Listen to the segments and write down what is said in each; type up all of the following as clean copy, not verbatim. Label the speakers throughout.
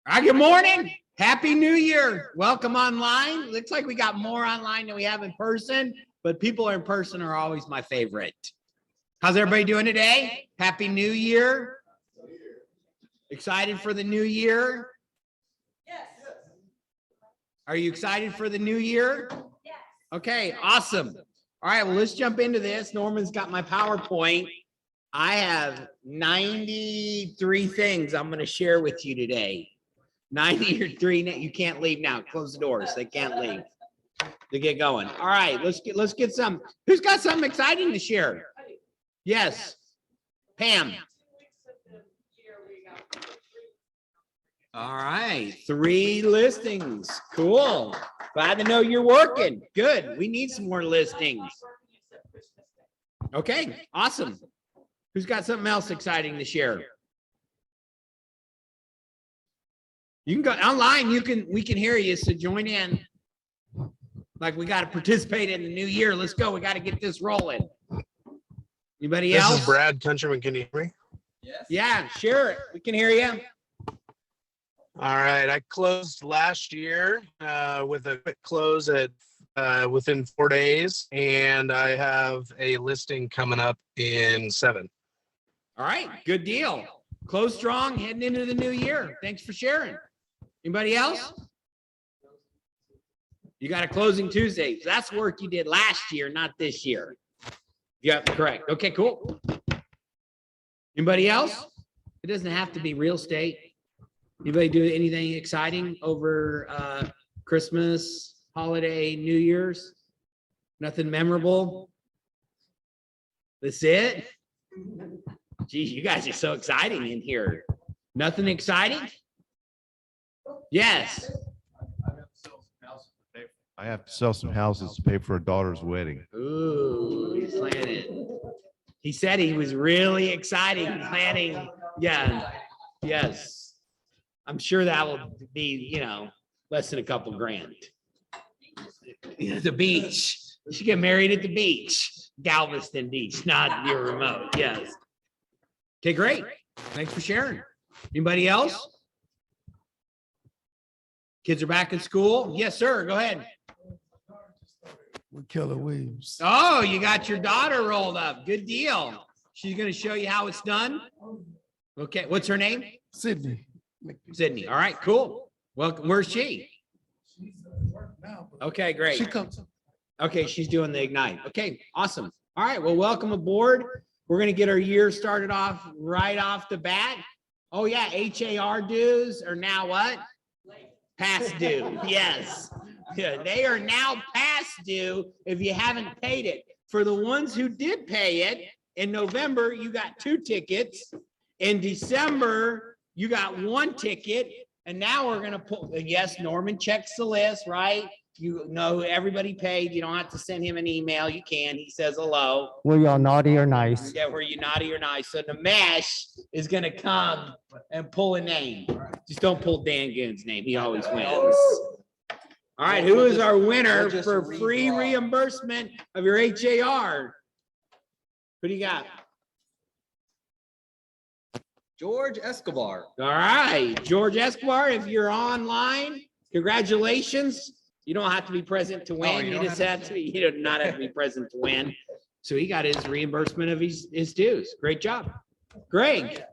Speaker 1: All right, good morning. Happy New Year. Welcome online. Looks like we got more online than we have in person, but people in person are always my favorite. How's everybody doing today? Happy New Year. Excited for the new year?
Speaker 2: Yes.
Speaker 1: Are you excited for the new year?
Speaker 2: Yes.
Speaker 1: Okay, awesome. All right, well, let's jump into this. Norman's got my PowerPoint. I have 93 things I'm going to share with you today. 93. You can't leave now. Close the doors. They can't leave. To get going. All right, let's get some. Who's got something exciting to share? Yes, Pam. All right, 3 listings. Cool. Glad to know you're working. Good. We need some more listings. Okay, awesome. Who's got something else exciting to share? You can go online. We can hear you. So join in. Like we got to participate in the new year. Let's go. We got to get this rolling. Anybody else?
Speaker 3: This is Brad Countryman. Can you hear me?
Speaker 1: Yes. Yeah, share it. We can hear you.
Speaker 3: All right. I closed last year with a quick close at within 4 days, and I have a listing coming up in 7.
Speaker 1: All right. Good deal. Close strong, heading into the new year. Thanks for sharing. Anybody else? You got a closing Tuesday. So that's work you did last year, not this year. Yep, correct. Okay, cool. Anybody else? It doesn't have to be real estate. Anybody do anything exciting over Christmas, holiday, New Year's? Nothing memorable? That's it? Geez, you guys are so exciting in here. Nothing exciting? Yes.
Speaker 4: I have to sell some houses to pay for a daughter's wedding.
Speaker 1: Ooh, he's planning. He said he was really excited planning. Yeah. Yes. I'm sure that will be, less than a couple grand. The beach. You should get married at the beach. Galveston Beach, not your remote. Yes. Okay, great. Thanks for sharing. Anybody else? Kids are back in school? Yes, sir. Go ahead.
Speaker 5: With Keller Williams.
Speaker 1: Oh, you got your daughter rolled up. Good deal. She's going to show you how it's done. Okay. What's her name?
Speaker 5: Sydney.
Speaker 1: Sydney. All right, cool. Welcome. Where's she?
Speaker 5: She's at work now.
Speaker 1: Okay, great.
Speaker 5: She comes.
Speaker 1: Okay, she's doing the Ignite. Okay, awesome. All right, well, welcome aboard. We're going to get our year started off right off the bat. Oh, yeah, HAR dues are now what? Past due. Yes. Yeah, they are now past due if you haven't paid it. For the ones who did pay it, in November, you got 2 tickets. In December, you got 1 ticket. And now we're going to pull, yes, Norman checks the list, right? You know everybody paid. You don't have to send him an email. You can. He says hello.
Speaker 6: Were y'all naughty or nice?
Speaker 1: Yeah, were you naughty or nice? So the mesh is going to come and pull a name. Just don't pull Dan Goon's name. He always wins. All right, who is our winner for free reimbursement of your HAR? Who do you got?
Speaker 7: George Escobar.
Speaker 1: All right, George Escobar, if you're online, congratulations. You don't have to be present to win. You just have to, you do not have to be present to win. So he got his reimbursement of his dues. Great job. Greg.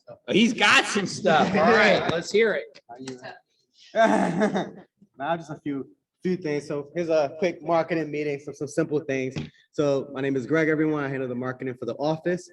Speaker 1: Oh, he's got some stuff. All right, let's hear it.
Speaker 8: Now just a few things. So here's a quick marketing meeting, some simple things. So my name is Greg, everyone. I handle the marketing for the office.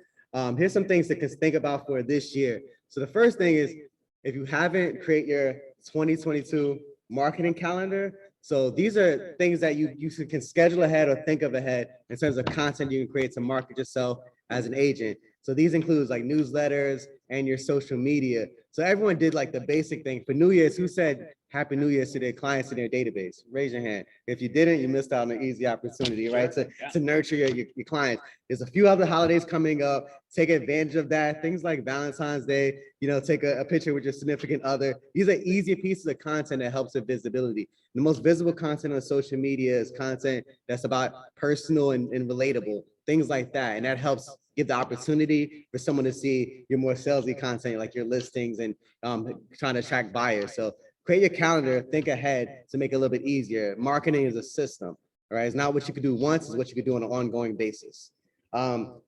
Speaker 8: Here's some things to think about for this year. So the first thing is, if you haven't, create your 2022 marketing calendar. So these are things that you can schedule ahead or think of ahead in terms of content you can create to market yourself as an agent. So these includes like newsletters and your social media. So everyone did like the basic thing. For New Year's, who said Happy New Year's to their clients in their database? Raise your hand. If you didn't, you missed out on an easy opportunity, right? To nurture your clients. There's a few other holidays coming up. Take advantage of that. Things like Valentine's Day, take a picture with your significant other. These are easy pieces of content that helps with visibility. The most visible content on social media is content that's about personal and relatable. things like that. And that helps give the opportunity for someone to see your more salesy content, like your listings and trying to attract buyers. So create your calendar, think ahead to make it a little bit easier. Marketing is a system, right? It's not what you could do once, it's what you could do on an ongoing basis.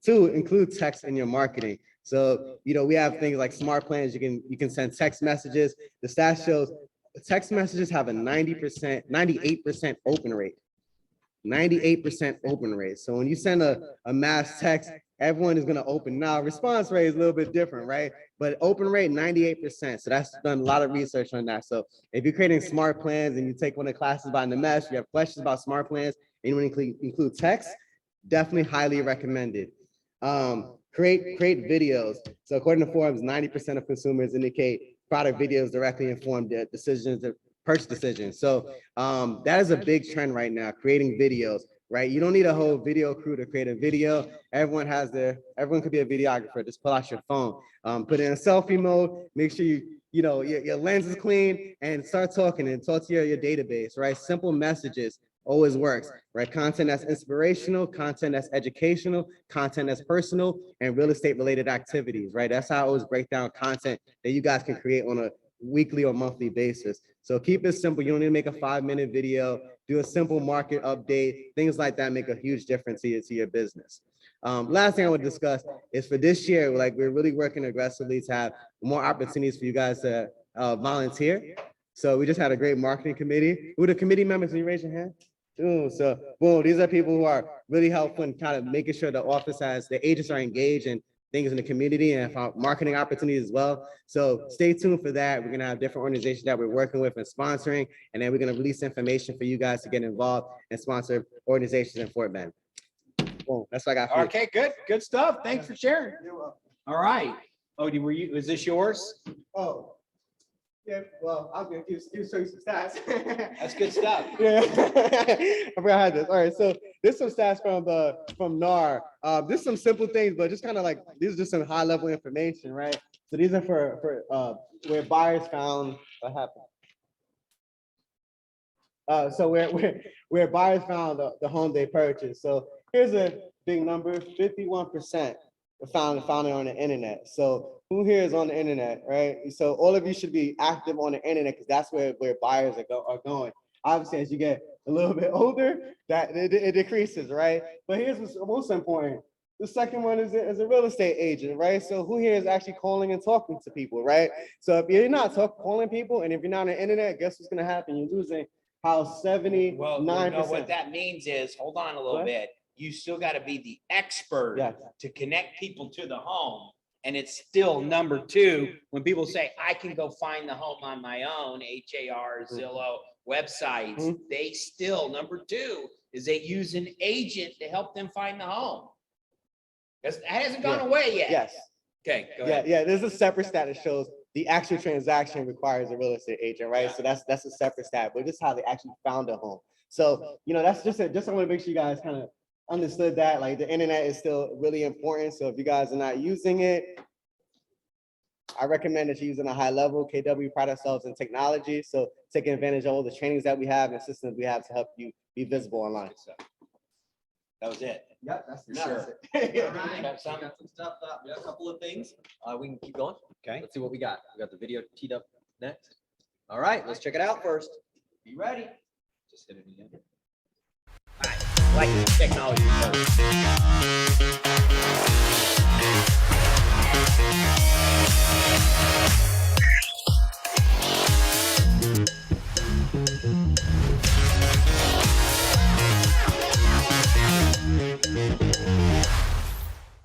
Speaker 8: Two, include text in your marketing. So, we have things like smart plans. You can send text messages. The stat shows text messages have a 98% open rate. 98% open rate. So when you send a mass text, everyone is going to open. Now, response rate is a little bit different, right? But open rate, 98%. So that's done a lot of research on that. So if you're creating smart plans and you take one of the classes by Nimesh, you have questions about smart plans, and you want to include text, definitely highly recommended. Create videos. So according to Forbes, 90% of consumers indicate product videos directly inform their decisions, purchase decisions. So that is a big trend right now, creating videos, right? You don't need a whole video crew to create a video. Everyone could be a videographer. Just pull out your phone, put it in selfie mode, make sure your lens is clean, and start talking and talk to your database, right? Simple messages always works, right? Content that's inspirational, content that's educational, content that's personal, and real estate related activities, right? That's how I always break down content that you guys can create on a weekly or monthly basis. So keep it simple. You don't need to make a 5-minute video, do a simple market update, things like that make a huge difference to your business. Last thing I would discuss is for this year, we're really working aggressively to have more opportunities for you guys to volunteer. So we just had a great marketing committee. Who are the committee members? Can you raise your hand? Ooh, so boom, these are people who are really helpful in kind of making sure the office the agents are engaged in things in the community and marketing opportunities as well. So stay tuned for that. We're gonna have different organizations that we're working with and sponsoring, and then we're gonna release information for you guys to get involved and sponsor organizations in Fort Bend. Boom, that's what I got for you.
Speaker 1: Okay, good stuff. Thanks for sharing. All right. Oh, is this yours?
Speaker 8: Oh. Yeah, well, I'm gonna show you some stats.
Speaker 1: That's good stuff.
Speaker 8: Yeah, I forgot I had this. All right, so there's some stats from NAR. There's some simple things, but just kind of like these are just some high level information, right? So these are for where buyers found what happened. So where buyers found the home they purchased. So here's a big number: 51% found it on the internet. So who here is on the internet, right? So all of you should be active on the internet because that's where buyers are going. Obviously, as you get a little bit older, that it decreases, right? But here's what's most important. The second one is a real estate agent, right? So who here is actually calling and talking to people, right? So if you're not calling people and if you're not on the internet, guess what's gonna happen? You're losing house 79%.
Speaker 1: Well, what that means is, hold on a little bit. You still got to be the expert to connect people to the home. And it's still number 2 when people say, I can go find the home on my own, HAR, Zillow, websites. They still, number 2 is they use an agent to help them find the home. That hasn't gone away yet.
Speaker 8: Yes.
Speaker 1: Okay, go ahead.
Speaker 8: Yeah, there's a separate stat that shows the actual transaction requires a real estate agent, right? So that's a separate stat, but this is how they actually found a home. So, that's just I want to make sure you guys kind of understood that the internet is still really important. So if you guys are not using it, I recommend that you use it on a high level. KW pride ourselves in technology. So taking advantage of all the trainings that we have and systems we have to help you be visible online. So
Speaker 1: that was it.
Speaker 8: Yep, that's
Speaker 1: sure.
Speaker 7: We got some stuff. We got a couple of things. We can keep going.
Speaker 1: Okay.
Speaker 7: Let's see what we got. We got the video teed up next. All right, let's check it out first. Be ready. Just hit it again.
Speaker 1: Like technology.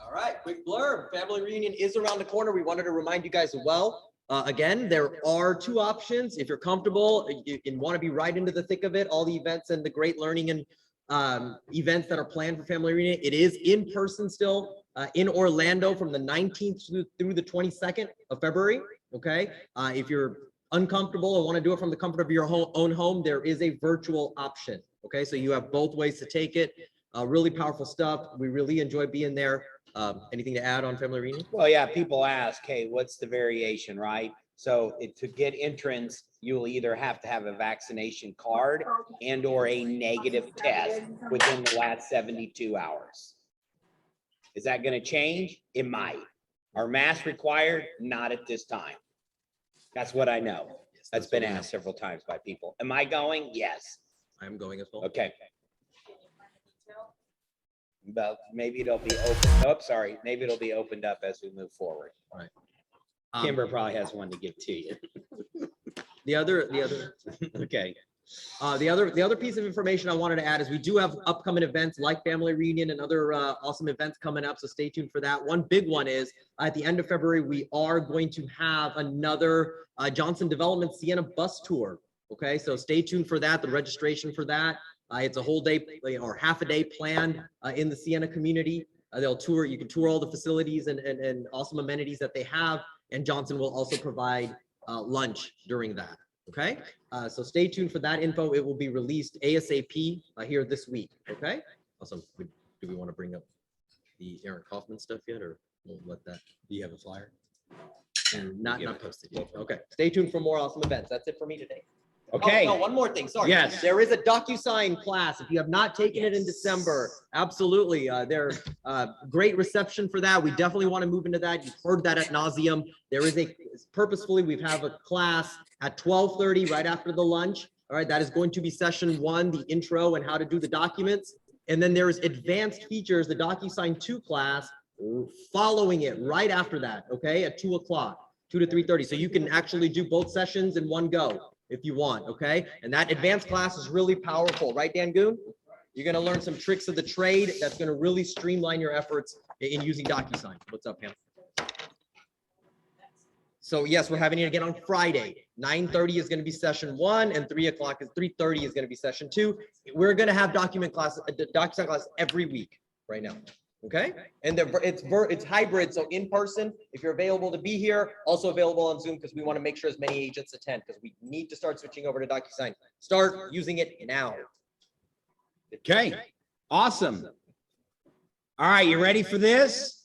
Speaker 7: All right, quick blurb. Family reunion is around the corner. We wanted to remind you guys as well. Again, there are 2 options. If you're comfortable and want to be right into the thick of it, all the events and the great learning and events that are planned for family reunion, it is in person still in Orlando from the 19th through the 22nd of February. Okay. If you're uncomfortable and want to do it from the comfort of your own home, there is a virtual option. Okay. So you have both ways to take it. Really powerful stuff. We really enjoy being there. Anything to add on family reunion?
Speaker 1: Well, yeah, people ask, hey, what's the variation, right? So to get entrance, you'll either have to have a vaccination card and or a negative test within the last 72 hours. Is that going to change? It might. Are masks required? Not at this time. That's what I know. That's been asked several times by people. Am I going? Yes.
Speaker 7: I'm going as well.
Speaker 1: Okay. But maybe it'll be open. Oh, sorry. Maybe it'll be opened up as we move forward. Kimber probably has one to give to you.
Speaker 7: The other
Speaker 1: Okay.
Speaker 7: The other piece of information I wanted to add is we do have upcoming events like family reunion and other awesome events coming up. So stay tuned for that. One big one is at the end of February, we are going to have another Johnson Development Sienna bus tour. Okay, so stay tuned for that. The registration for that. It's a whole day or half a day planned in the Sienna community. They'll tour, you can tour all the facilities and awesome amenities that they have. And Johnson will also provide lunch during that. Okay, so stay tuned for that info. It will be released ASAP here this week. Okay, awesome. Do we want to bring up the Aaron Kaufman stuff yet, or we'll let that? Do you have a flyer? And not posted yet. Okay, stay tuned for more awesome events. That's it for me today.
Speaker 1: Okay.
Speaker 7: Oh, no, one more thing. Sorry.
Speaker 1: Yes.
Speaker 7: There is a DocuSign class. If you have not taken it in December, absolutely. There's great reception for that. We definitely want to move into that. You've heard that at nauseum. There is purposefully, we have a class at 12:30 right after the lunch. All right. That is going to be session 1, the intro and how to do the documents. And then there's advanced features, the DocuSign 2 class following it right after that. Okay. At 2 o'clock, 2 to 3:30. So you can actually do both sessions in one go if you want, okay? And that advanced class is really powerful, right, Dan Goon? You're gonna learn some tricks of the trade that's gonna really streamline your efforts in using DocuSign. What's up, Pam? So yes, we're having it again on Friday. 9:30 is gonna be session 1 and 3:30 is gonna be session 2. We're gonna have DocuSign class every week right now. Okay, and it's hybrid, so in person, if you're available to be here, also available on Zoom because we want to make sure as many agents attend because we need to start switching over to DocuSign. Start using it now.
Speaker 1: Okay, awesome. All right, you ready for this?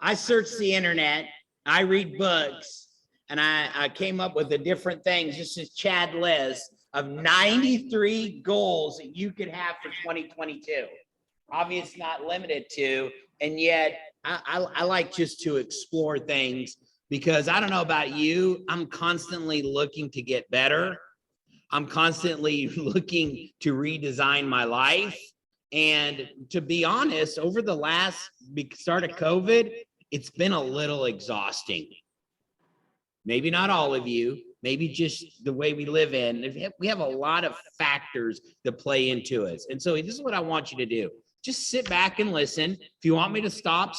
Speaker 1: I searched the internet, I read books, and I came up with the different things. This is Chad list of 93 goals that you could have for 2022. Obviously not limited to, and yet I like just to explore things because I don't know about you, I'm constantly looking to get better. I'm constantly looking to redesign my life. And to be honest, over the last start of COVID, it's been a little exhausting. Maybe not all of you, maybe just the way we live in. We have a lot of factors that play into us. And so this is what I want you to do. Just sit back and listen. If you want me to stop,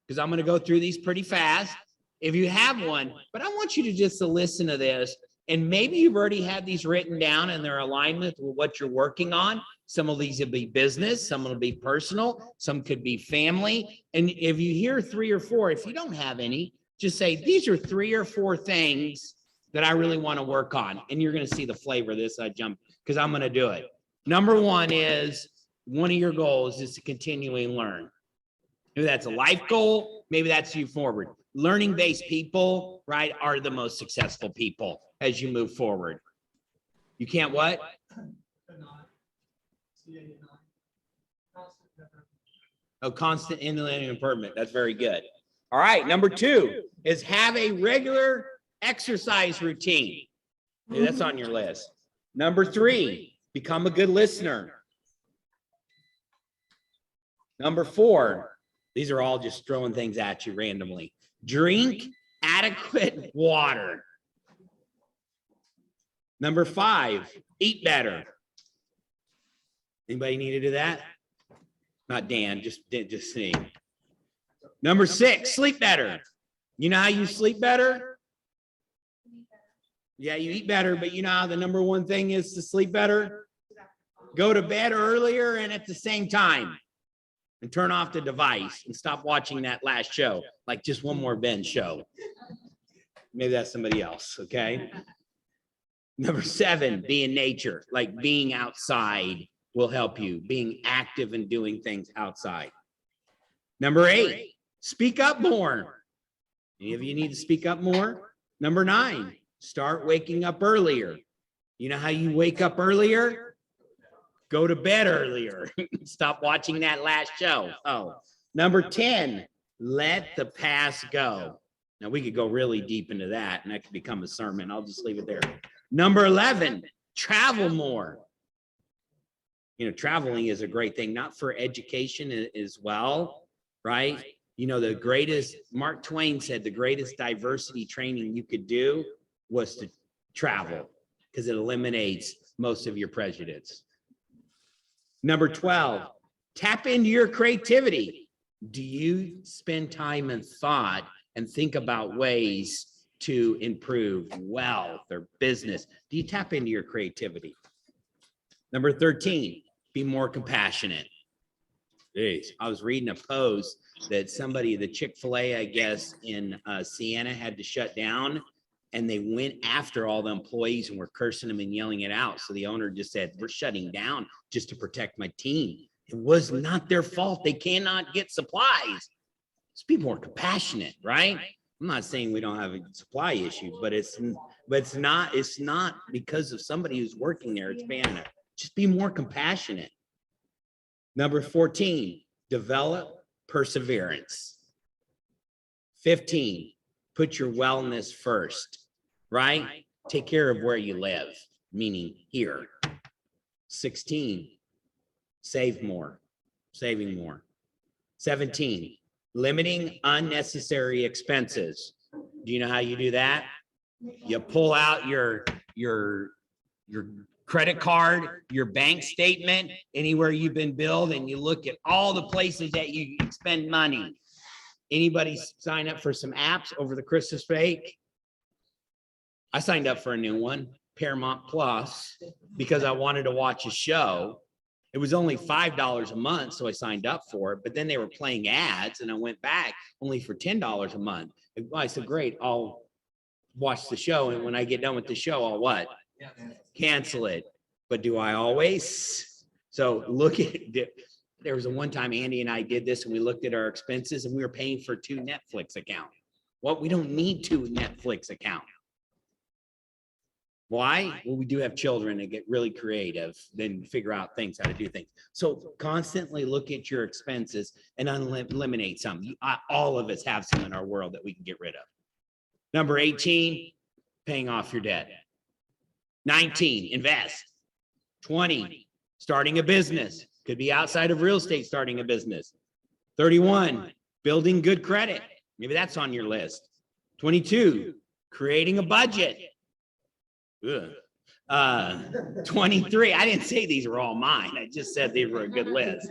Speaker 1: because I'm going to go through these pretty fast. If you have one, but I want you to just to listen to this. And maybe you've already had these written down and they're alignment with what you're working on. Some of these will be business, some will be personal, some could be family. And if you hear 3 or 4, if you don't have any, just say, these are 3 or 4 things that I really want to work on. And you're going to see the flavor of this. I jump because I'm going to do it. Number 1 is, one of your goals is to continually learn. Maybe that's a life goal. Maybe that's you forward. Learning-based people, right, are the most successful people as you move forward. You can't what? Oh, constant inland improvement. That's very good. All right. Number 2 is have a regular exercise routine. Maybe that's on your list. Number 3, become a good listener. Number 4, these are all just throwing things at you randomly. Drink adequate water. Number 5, eat better. Anybody need to do that? Not Dan, just me. Number 6, sleep better. You know how you sleep better? Yeah, you eat better, but you know how the number 1 thing is to sleep better? Go to bed earlier and at the same time. And turn off the device and stop watching that last show, like just one more Ben show. Maybe that's somebody else, okay? Number 7, be in nature, like being outside will help you, being active and doing things outside. Number 8, speak up more. Any of you need to speak up more? Number 9, start waking up earlier. You know how you wake up earlier? Go to bed earlier. Stop watching that last show. Oh, Number 10, let the past go. Now we could go really deep into that and that could become a sermon. I'll just leave it there. Number 11, travel more. You know, traveling is a great thing, not for education as well, right? You know, the greatest, Mark Twain said the greatest diversity training you could do was to travel because it eliminates most of your prejudice. Number 12, tap into your creativity. Do you spend time and thought and think about ways to improve wealth or business? Do you tap into your creativity? Number 13, be more compassionate. Jeez, I was reading a post that somebody, the Chick-fil-A, I guess, in Sienna had to shut down, and they went after all the employees and were cursing them and yelling it out. So the owner just said, we're shutting down just to protect my team. It was not their fault. They cannot get supplies. Let's be more compassionate, right? I'm not saying we don't have a supply issue, but it's not because of somebody who's working there. It's bad. Just be more compassionate. Number 14, develop perseverance. 15, put your wellness first, right? Take care of where you live, meaning here. 16, save more, saving more. 17, limiting unnecessary expenses. Do you know how you do that? You pull out your credit card, your bank statement, anywhere you've been billed, and you look at all the places that you spend money. Anybody sign up for some apps over the Christmas break? I signed up for a new one, Paramount Plus, because I wanted to watch a show. It was only $5 a month, so I signed up for it, but then they were playing ads and I went back only for $10 a month. I said, great, I'll watch the show, and when I get done with the show, I'll what? Cancel it. But do I always? So look at, there was a one time Andy and I did this and we looked at our expenses and we were paying for 2 Netflix accounts. Well, we don't need 2 Netflix accounts. Why? Well, we do have children that get really creative, then figure out things, how to do things. So constantly look at your expenses and eliminate some. All of us have some in our world that we can get rid of. Number 18, paying off your debt. 19, invest. 20, starting a business. Could be outside of real estate, starting a business. 31, building good credit. Maybe that's on your list. 22, creating a budget. 23, I didn't say these were all mine. I just said these were a good list.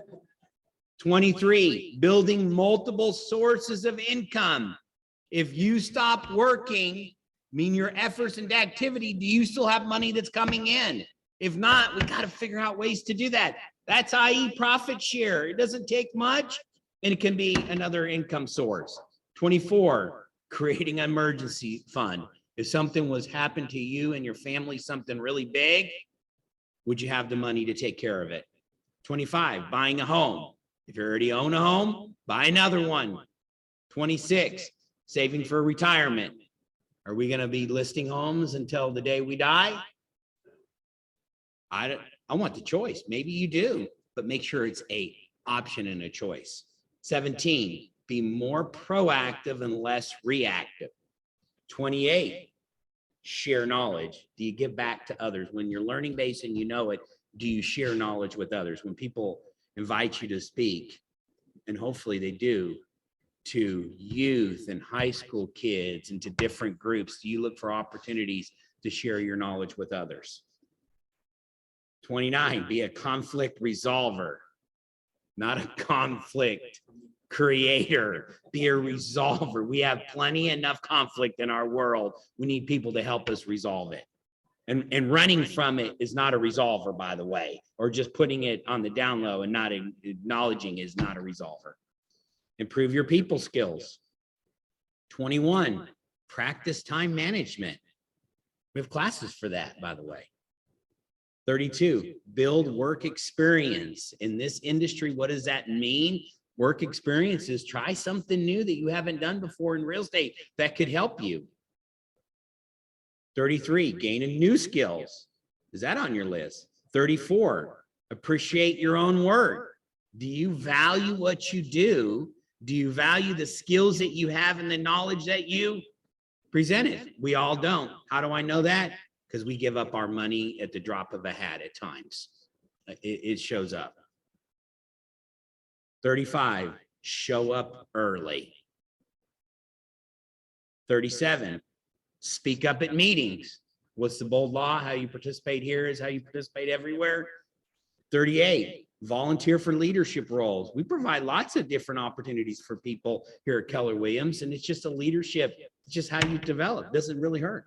Speaker 1: 23, building multiple sources of income. If you stop working, mean your efforts and activity, do you still have money that's coming in? If not, we got to figure out ways to do that. That's i.e. profit share. It doesn't take much and it can be another income source. 24, creating an emergency fund. If something was happened to you and your family, something really big, would you have the money to take care of it? 25, buying a home. If you already own a home, buy another one. 26, saving for retirement. Are we going to be listing homes until the day we die? I want the choice. Maybe you do, but make sure it's an option and a choice. 17, be more proactive and less reactive. 28, share knowledge. Do you give back to others? When you're learning based and you know it, do you share knowledge with others? When people invite you to speak, and hopefully they do, to youth and high school kids and to different groups, do you look for opportunities to share your knowledge with others? 29, be a conflict resolver, not a conflict creator. Be a resolver. We have plenty enough conflict in our world. We need people to help us resolve it. And running from it is not a resolver, by the way, or just putting it on the down low and not acknowledging is not a resolver. Improve your people skills. 21, practice time management. We have classes for that, by the way. 32, build work experience. In this industry, what does that mean? Work experience is try something new that you haven't done before in real estate that could help you. 33, gaining new skills. Is that on your list? 34, appreciate your own work. Do you value what you do? Do you value the skills that you have and the knowledge that you presented? We all don't. How do I know that? Because we give up our money at the drop of a hat at times. It shows up. 35, show up early. 37, speak up at meetings. What's the bold law? How you participate here is how you participate everywhere. 38, volunteer for leadership roles. We provide lots of different opportunities for people here at Keller Williams, and it's just a leadership. It's just how you develop. Doesn't really hurt.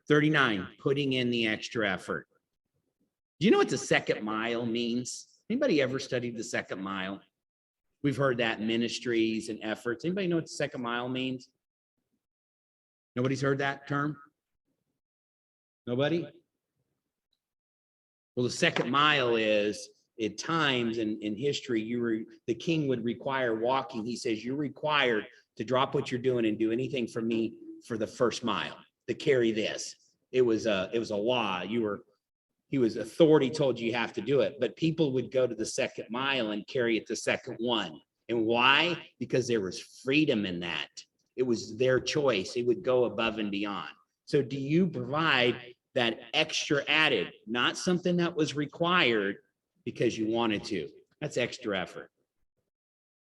Speaker 1: 39, putting in the extra effort. Do you know what the second mile means? Anybody ever studied the second mile? We've heard that in ministries and efforts. Anybody know what the second mile means? Nobody's heard that term? Nobody? Well, the second mile is, at times in history, the king would require walking. He says, you're required to drop what you're doing and do anything for me for the first mile, to carry this. It was a law. He was authority told you have to do it, but people would go to the second mile and carry it the second one. And why? Because there was freedom in that. It was their choice. It would go above and beyond. So do you provide that extra added, not something that was required because you wanted to? That's extra effort.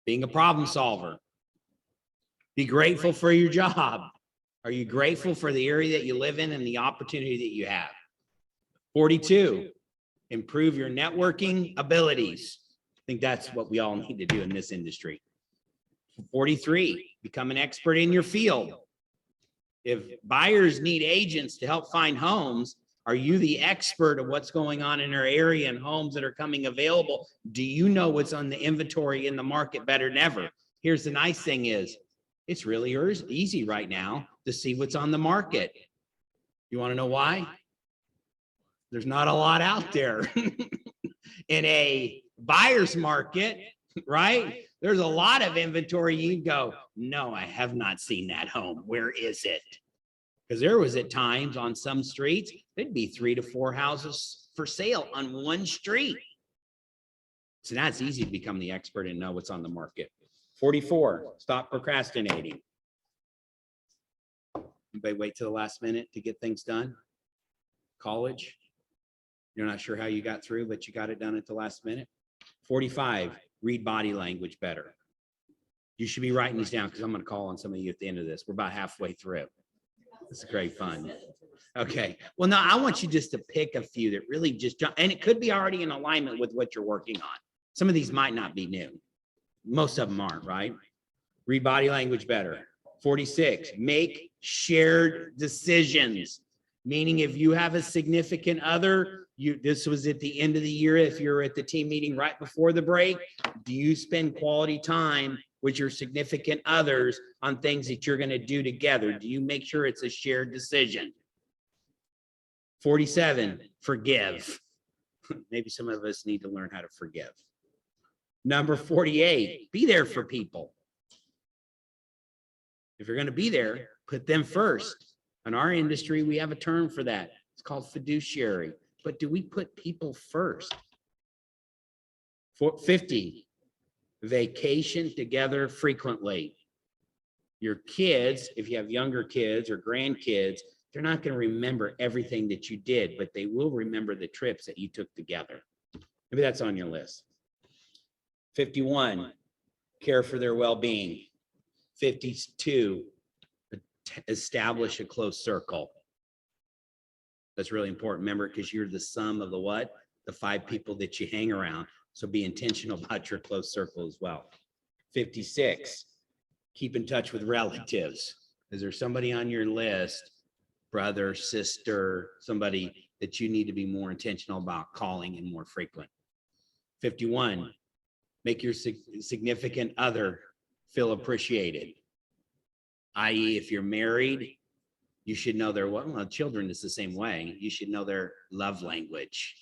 Speaker 1: Being a problem solver. Be grateful for your job. Are you grateful for the area that you live in and the opportunity that you have? 42, improve your networking abilities. I think that's what we all need to do in this industry. 43, become an expert in your field. If buyers need agents to help find homes, are you the expert of what's going on in our area and homes that are coming available? Do you know what's on the inventory in the market better than ever? Here's the nice thing is, it's really easy right now to see what's on the market. You want to know why? There's not a lot out there. In a buyer's market, right? There's a lot of inventory. You go, no, I have not seen that home. Where is it? Because there was at times on some streets, there'd be 3 to 4 houses for sale on one street. So now it's easy to become the expert and know what's on the market. 44, stop procrastinating. Anybody wait till the last minute to get things done? College? You're not sure how you got through, but you got it done at the last minute. 45, read body language better. You should be writing these down because I'm going to call on some of you at the end of this. We're about halfway through. It's great fun. Okay. Well, now I want you just to pick a few that really just jump, and it could be already in alignment with what you're working on. Some of these might not be new. Most of them aren't, right? Read body language better. 46, make shared decisions. Meaning if you have a significant other, this was at the end of the year, if you're at the team meeting right before the break, do you spend quality time with your significant others on things that you're going to do together? Do you make sure it's a shared decision? 47, forgive. Maybe some of us need to learn how to forgive. Number 48, be there for people. If you're going to be there, put them first. In our industry, we have a term for that. It's called fiduciary. But do we put people first? 50, vacation together frequently. Your kids, if you have younger kids or grandkids, they're not going to remember everything that you did, but they will remember the trips that you took together. Maybe that's on your list. 51, care for their well-being. 52, establish a close circle. That's really important. Remember, because you're the sum of the what? The 5 people that you hang around. So be intentional about your close circle as well. 56, keep in touch with relatives. Is there somebody on your list, brother, sister, somebody that you need to be more intentional about calling and more frequent? 51, make your significant other feel appreciated. I.e., if you're married, you should know their, well, children is the same way. You should know their love language.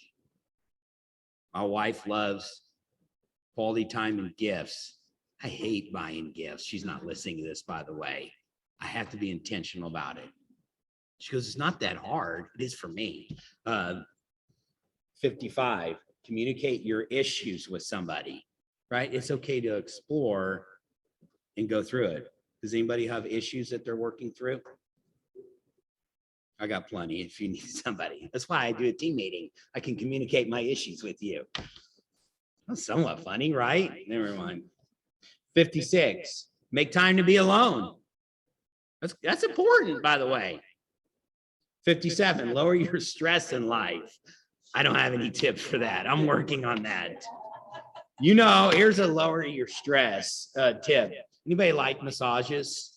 Speaker 1: My wife loves quality time and gifts. I hate buying gifts. She's not listening to this, by the way. I have to be intentional about it. She goes, it's not that hard. It is for me. 55, communicate your issues with somebody. right? It's okay to explore and go through it. Does anybody have issues that they're working through? I got plenty if you need somebody. That's why I do a team meeting. I can communicate my issues with you. That's somewhat funny, right? Never mind. 56, make time to be alone. That's important, by the way. 57, lower your stress in life. I don't have any tips for that. I'm working on that. You know, here's a lower your stress tip. Anybody like massages?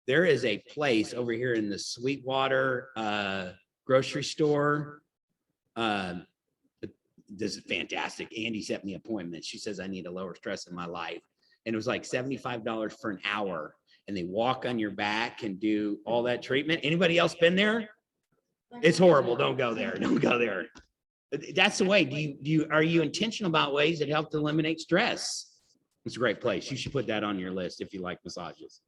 Speaker 1: There is a place over here in the Sweetwater grocery store. This is fantastic. Andy set me an appointment. She says I need a lower stress in my life. And it was like $75 for an hour. And they walk on your back and do all that treatment. Anybody else been there? It's horrible. Don't go there. Don't go there. That's the way. Are you intentional about ways that help to eliminate stress? It's a great place. You should put that on your list if you like massages.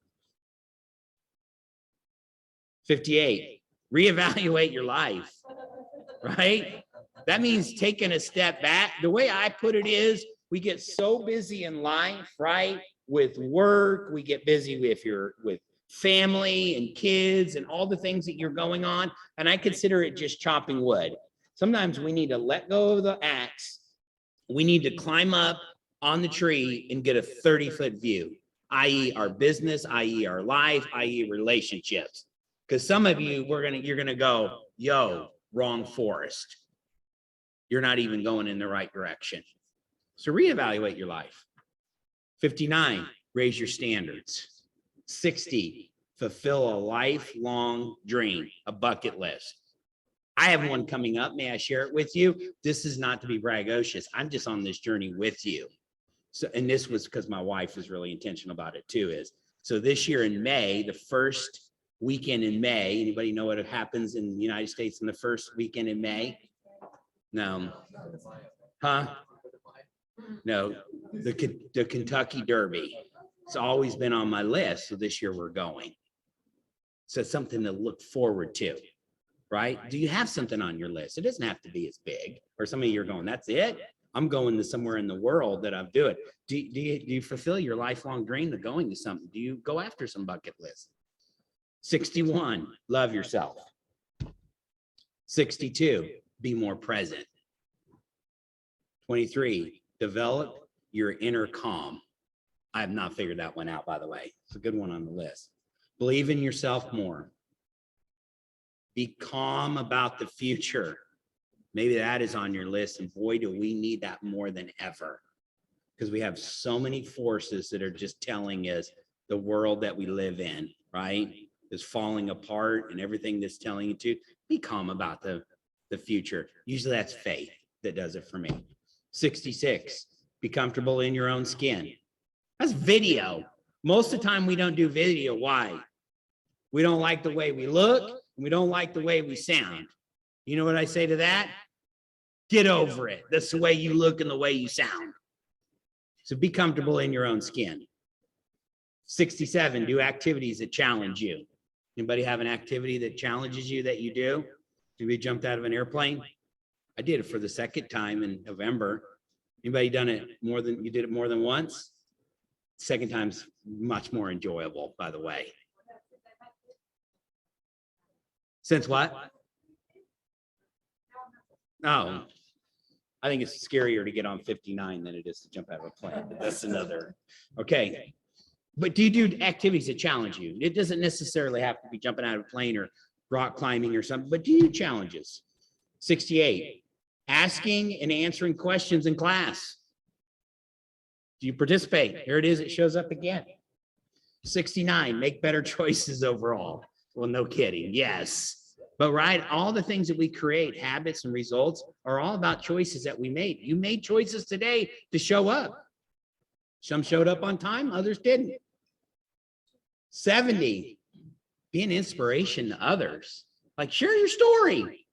Speaker 1: 58, reevaluate your life, right? That means taking a step back. The way I put it is we get so busy in life, right? With work, we get busy with family and kids and all the things that you're going on. And I consider it just chopping wood. Sometimes we need to let go of the axe. We need to climb up on the tree and get a 30-foot view, i.e. our business, i.e. our life, i.e. relationships. Because some of you, you're gonna go, yo, wrong forest. You're not even going in the right direction. So reevaluate your life. 59, raise your standards. 60, fulfill a lifelong dream, a bucket list. I have one coming up. May I share it with you? This is not to be braggadocious. I'm just on this journey with you. So, and this was because my wife was really intentional about it too. So this year in May, the first weekend in May, anybody know what happens in the United States in the first weekend in May? No. Huh? No, the Kentucky Derby. It's always been on my list. So this year we're going. So it's something to look forward to, right? Do you have something on your list? It doesn't have to be as big. Or some of you are going, that's it? I'm going to somewhere in the world that I'm doing. Do you fulfill your lifelong dream of going to something? Do you go after some bucket list? 61, love yourself. 62, be more present. 23, develop your inner calm. I have not figured that one out, by the way. It's a good one on the list. Believe in yourself more. Be calm about the future. Maybe that is on your list, and boy, do we need that more than ever, because we have so many forces that are just telling us the world that we live in, right, is falling apart, and everything that's telling you to be calm about the future. Usually that's faith that does it for me. 66, be comfortable in your own skin. That's video. Most of the time we don't do video. Why? We don't like the way we look, and we don't like the way we sound. You know what I say to that? Get over it. That's the way you look and the way you sound. So be comfortable in your own skin. 67, do activities that challenge you. Anybody have an activity that challenges you that you do? Have you jumped out of an airplane? I did it for the second time in November. Anybody done it more than, you did it more than once? Second time's much more enjoyable, by the way. Since what? Oh, I think it's scarier to get on 59 than it is to jump out of a plane. But that's another. Okay. But do you do activities that challenge you? It doesn't necessarily have to be jumping out of a plane or rock climbing or something, but do you do challenges? 68, asking and answering questions in class. Do you participate? Here it is. It shows up again. 69, make better choices overall. Well, no kidding. Yes. But right, all the things that we create, habits and results, are all about choices that we made. You made choices today to show up. Some showed up on time, others didn't. 70, be an inspiration to others. Like, share your story.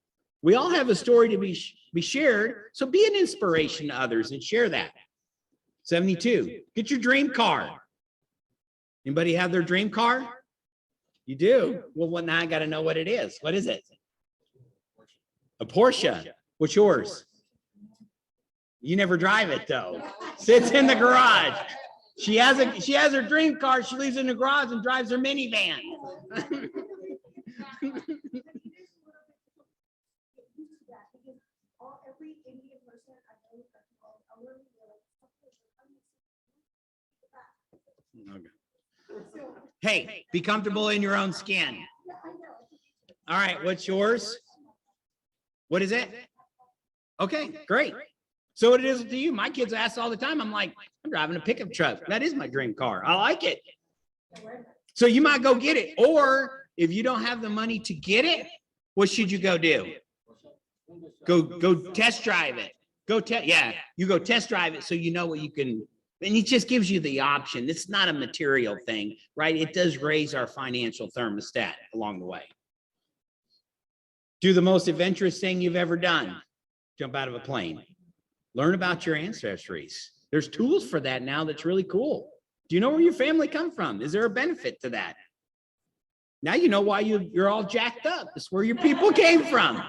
Speaker 1: We all have a story to be shared, so be an inspiration to others and share that. 72, get your dream car. Anybody have their dream car? You do? Well, now I got to know what it is. What is it? A Porsche. What's yours? You never drive it though. Sits in the garage. She has her dream car. She leaves it in the garage and drives her minivan. Hey, be comfortable in your own skin. All right, what's yours? What is it? Okay, great. So what it is to you? My kids ask all the time. I'm like, I'm driving a pickup truck. That is my dream car. I like it. So you might go get it. Or if you don't have the money to get it, what should you go do? Go test drive it. You go test drive it so you know what you can. And it just gives you the option. It's not a material thing, right? It does raise our financial thermostat along the way. Do the most adventurous thing you've ever done. Jump out of a plane. Learn about your ancestries. There's tools for that now that's really cool. Do you know where your family come from? Is there a benefit to that? Now you know why you're all jacked up. It's where your people came from.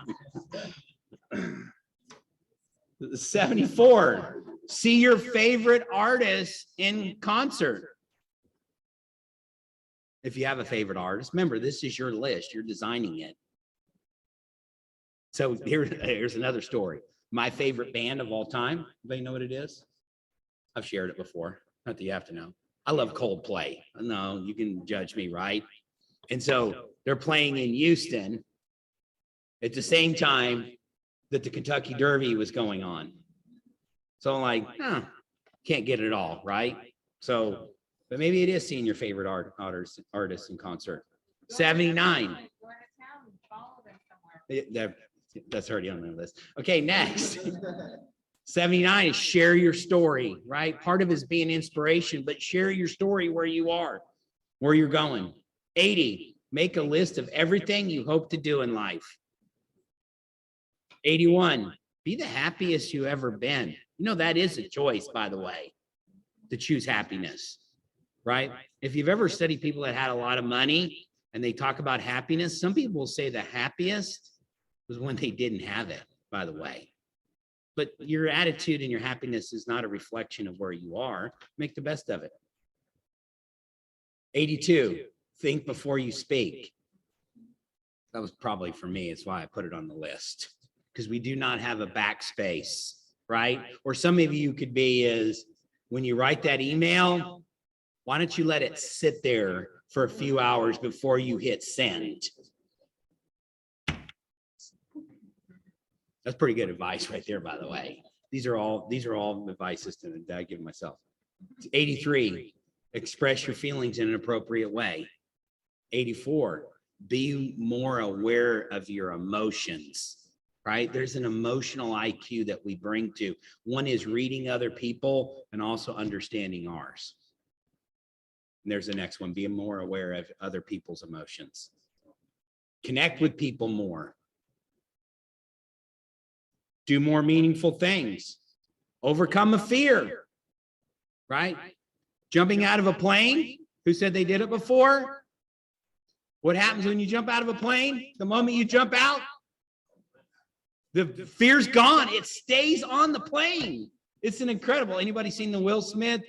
Speaker 1: 74. See your favorite artist in concert. If you have a favorite artist, remember, this is your list. You're designing it. So here's another story. My favorite band of all time. Anybody know what it is? I've shared it before. Not that you have to know. I love Coldplay. No, you can judge me, right? And so they're playing in Houston at the same time that the Kentucky Derby was going on. So I'm like, can't get it all, right? So, but maybe it is seeing your favorite artist in concert. 79. That's already on my list. Okay, next. 79 is share your story, right? Part of it is being inspiration, but share your story where you are, where you're going. 80, make a list of everything you hope to do in life. 81, be the happiest you've ever been. You know, that is a choice, by the way, to choose happiness, right? If you've ever studied people that had a lot of money and they talk about happiness, some people will say the happiest was when they didn't have it, by the way. But your attitude and your happiness is not a reflection of where you are. Make the best of it. 82, think before you speak. That was probably for me. It's why I put it on the list. Because we do not have a backspace, right? Or some of you could be is when you write that email, why don't you let it sit there for a few hours before you hit send? That's pretty good advice right there, by the way. These are all advices that I give myself. 83, express your feelings in an appropriate way. 84, be more aware of your emotions. Right? There's an emotional IQ that we bring to. One is reading other people and also understanding ours. And there's the next one, be more aware of other people's emotions. Connect with people more. Do more meaningful things. Overcome a fear, right? Jumping out of a plane. Who said they did it before? What happens when you jump out of a plane? The moment you jump out, the fear's gone. It stays on the plane. It's an incredible. Anybody seen the Will Smith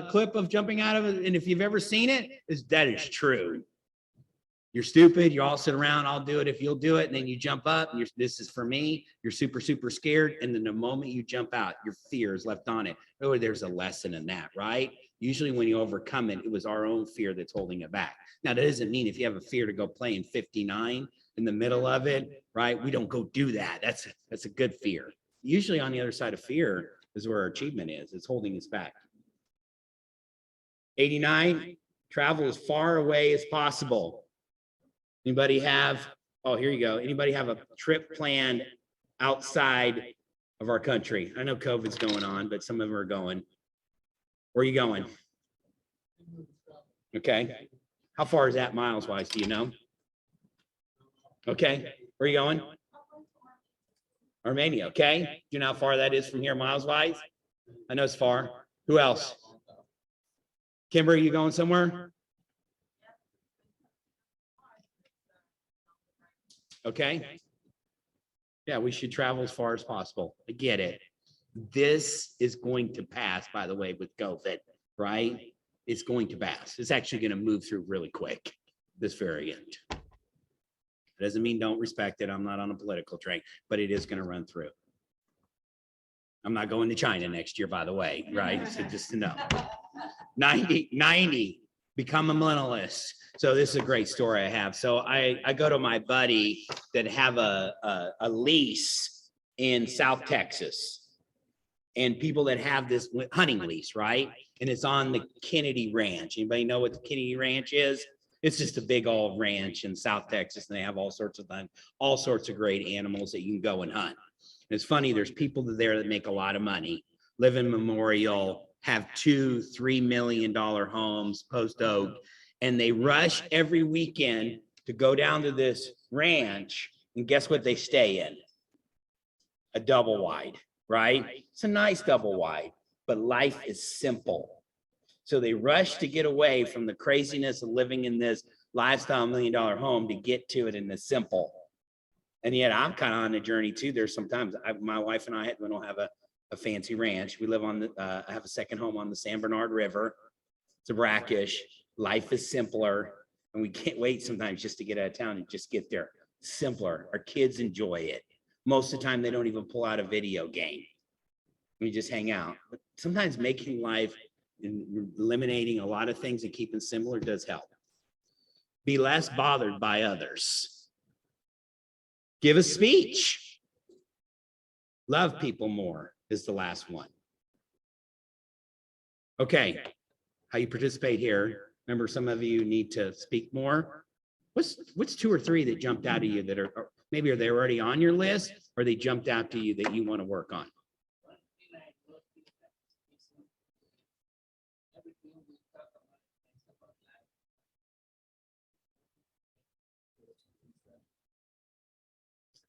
Speaker 1: clip of jumping out of it? And if you've ever seen it, that is true. You're stupid. You all sit around. I'll do it if you'll do it. And then you jump up. And this is for me. You're super, super scared. And then the moment you jump out, your fear is left on it. Oh, there's a lesson in that, right? Usually when you overcome it, it was our own fear that's holding it back. Now, that doesn't mean if you have a fear to go play in 59 in the middle of it, right? We don't go do that. That's a good fear. Usually on the other side of fear is where our achievement is. It's holding us back. 89, travel as far away as possible. Anybody have, oh, here you go. Anybody have a trip planned outside of our country? I know COVID's going on, but some of them are going. Where are you going? Okay. How far is that miles wise? Do you know? Okay. Where are you going? Armenia. Okay. Do you know how far that is from here miles wise? I know it's far. Who else? Kimber, are you going somewhere? Okay. Yeah, we should travel as far as possible. I get it. This is going to pass, by the way, with COVID, right? It's going to pass. It's actually going to move through really quick, this variant. It doesn't mean don't respect it. I'm not on a political train, but it is going to run through. I'm not going to China next year, by the way, right? So just to know. 90, become a millennialist. So this is a great story I have. So I go to my buddy that have a lease in South Texas. And people that have this hunting lease, right? And it's on the Kennedy Ranch. Anybody know what the Kennedy Ranch is? It's just a big old ranch in South Texas, and they have all sorts of things, all sorts of great animals that you can go and hunt. And it's funny, there's people there that make a lot of money, live in Memorial, have $2-3 million homes, Post Oak, and they rush every weekend to go down to this ranch, and guess what they stay in? A double wide, right? It's a nice double wide, but life is simple. So they rush to get away from the craziness of living in this lifestyle $1 million home to get to it in the simple. And yet I'm kind of on the journey too. There's sometimes my wife and I don't have a fancy ranch. We live on the, I have a second home on the San Bernard River. It's a brackish. Life is simpler. And we can't wait sometimes just to get out of town and just get there. Simpler. Our kids enjoy it. Most of the time, they don't even pull out a video game. We just hang out. But sometimes making life and eliminating a lot of things and keeping similar does help. Be less bothered by others. Give a speech. Love people more is the last one. Okay, how you participate here. Remember, some of you need to speak more. What's 2 or 3 that jumped out at you that are maybe are they already on your list, or they jumped out to you that you want to work on?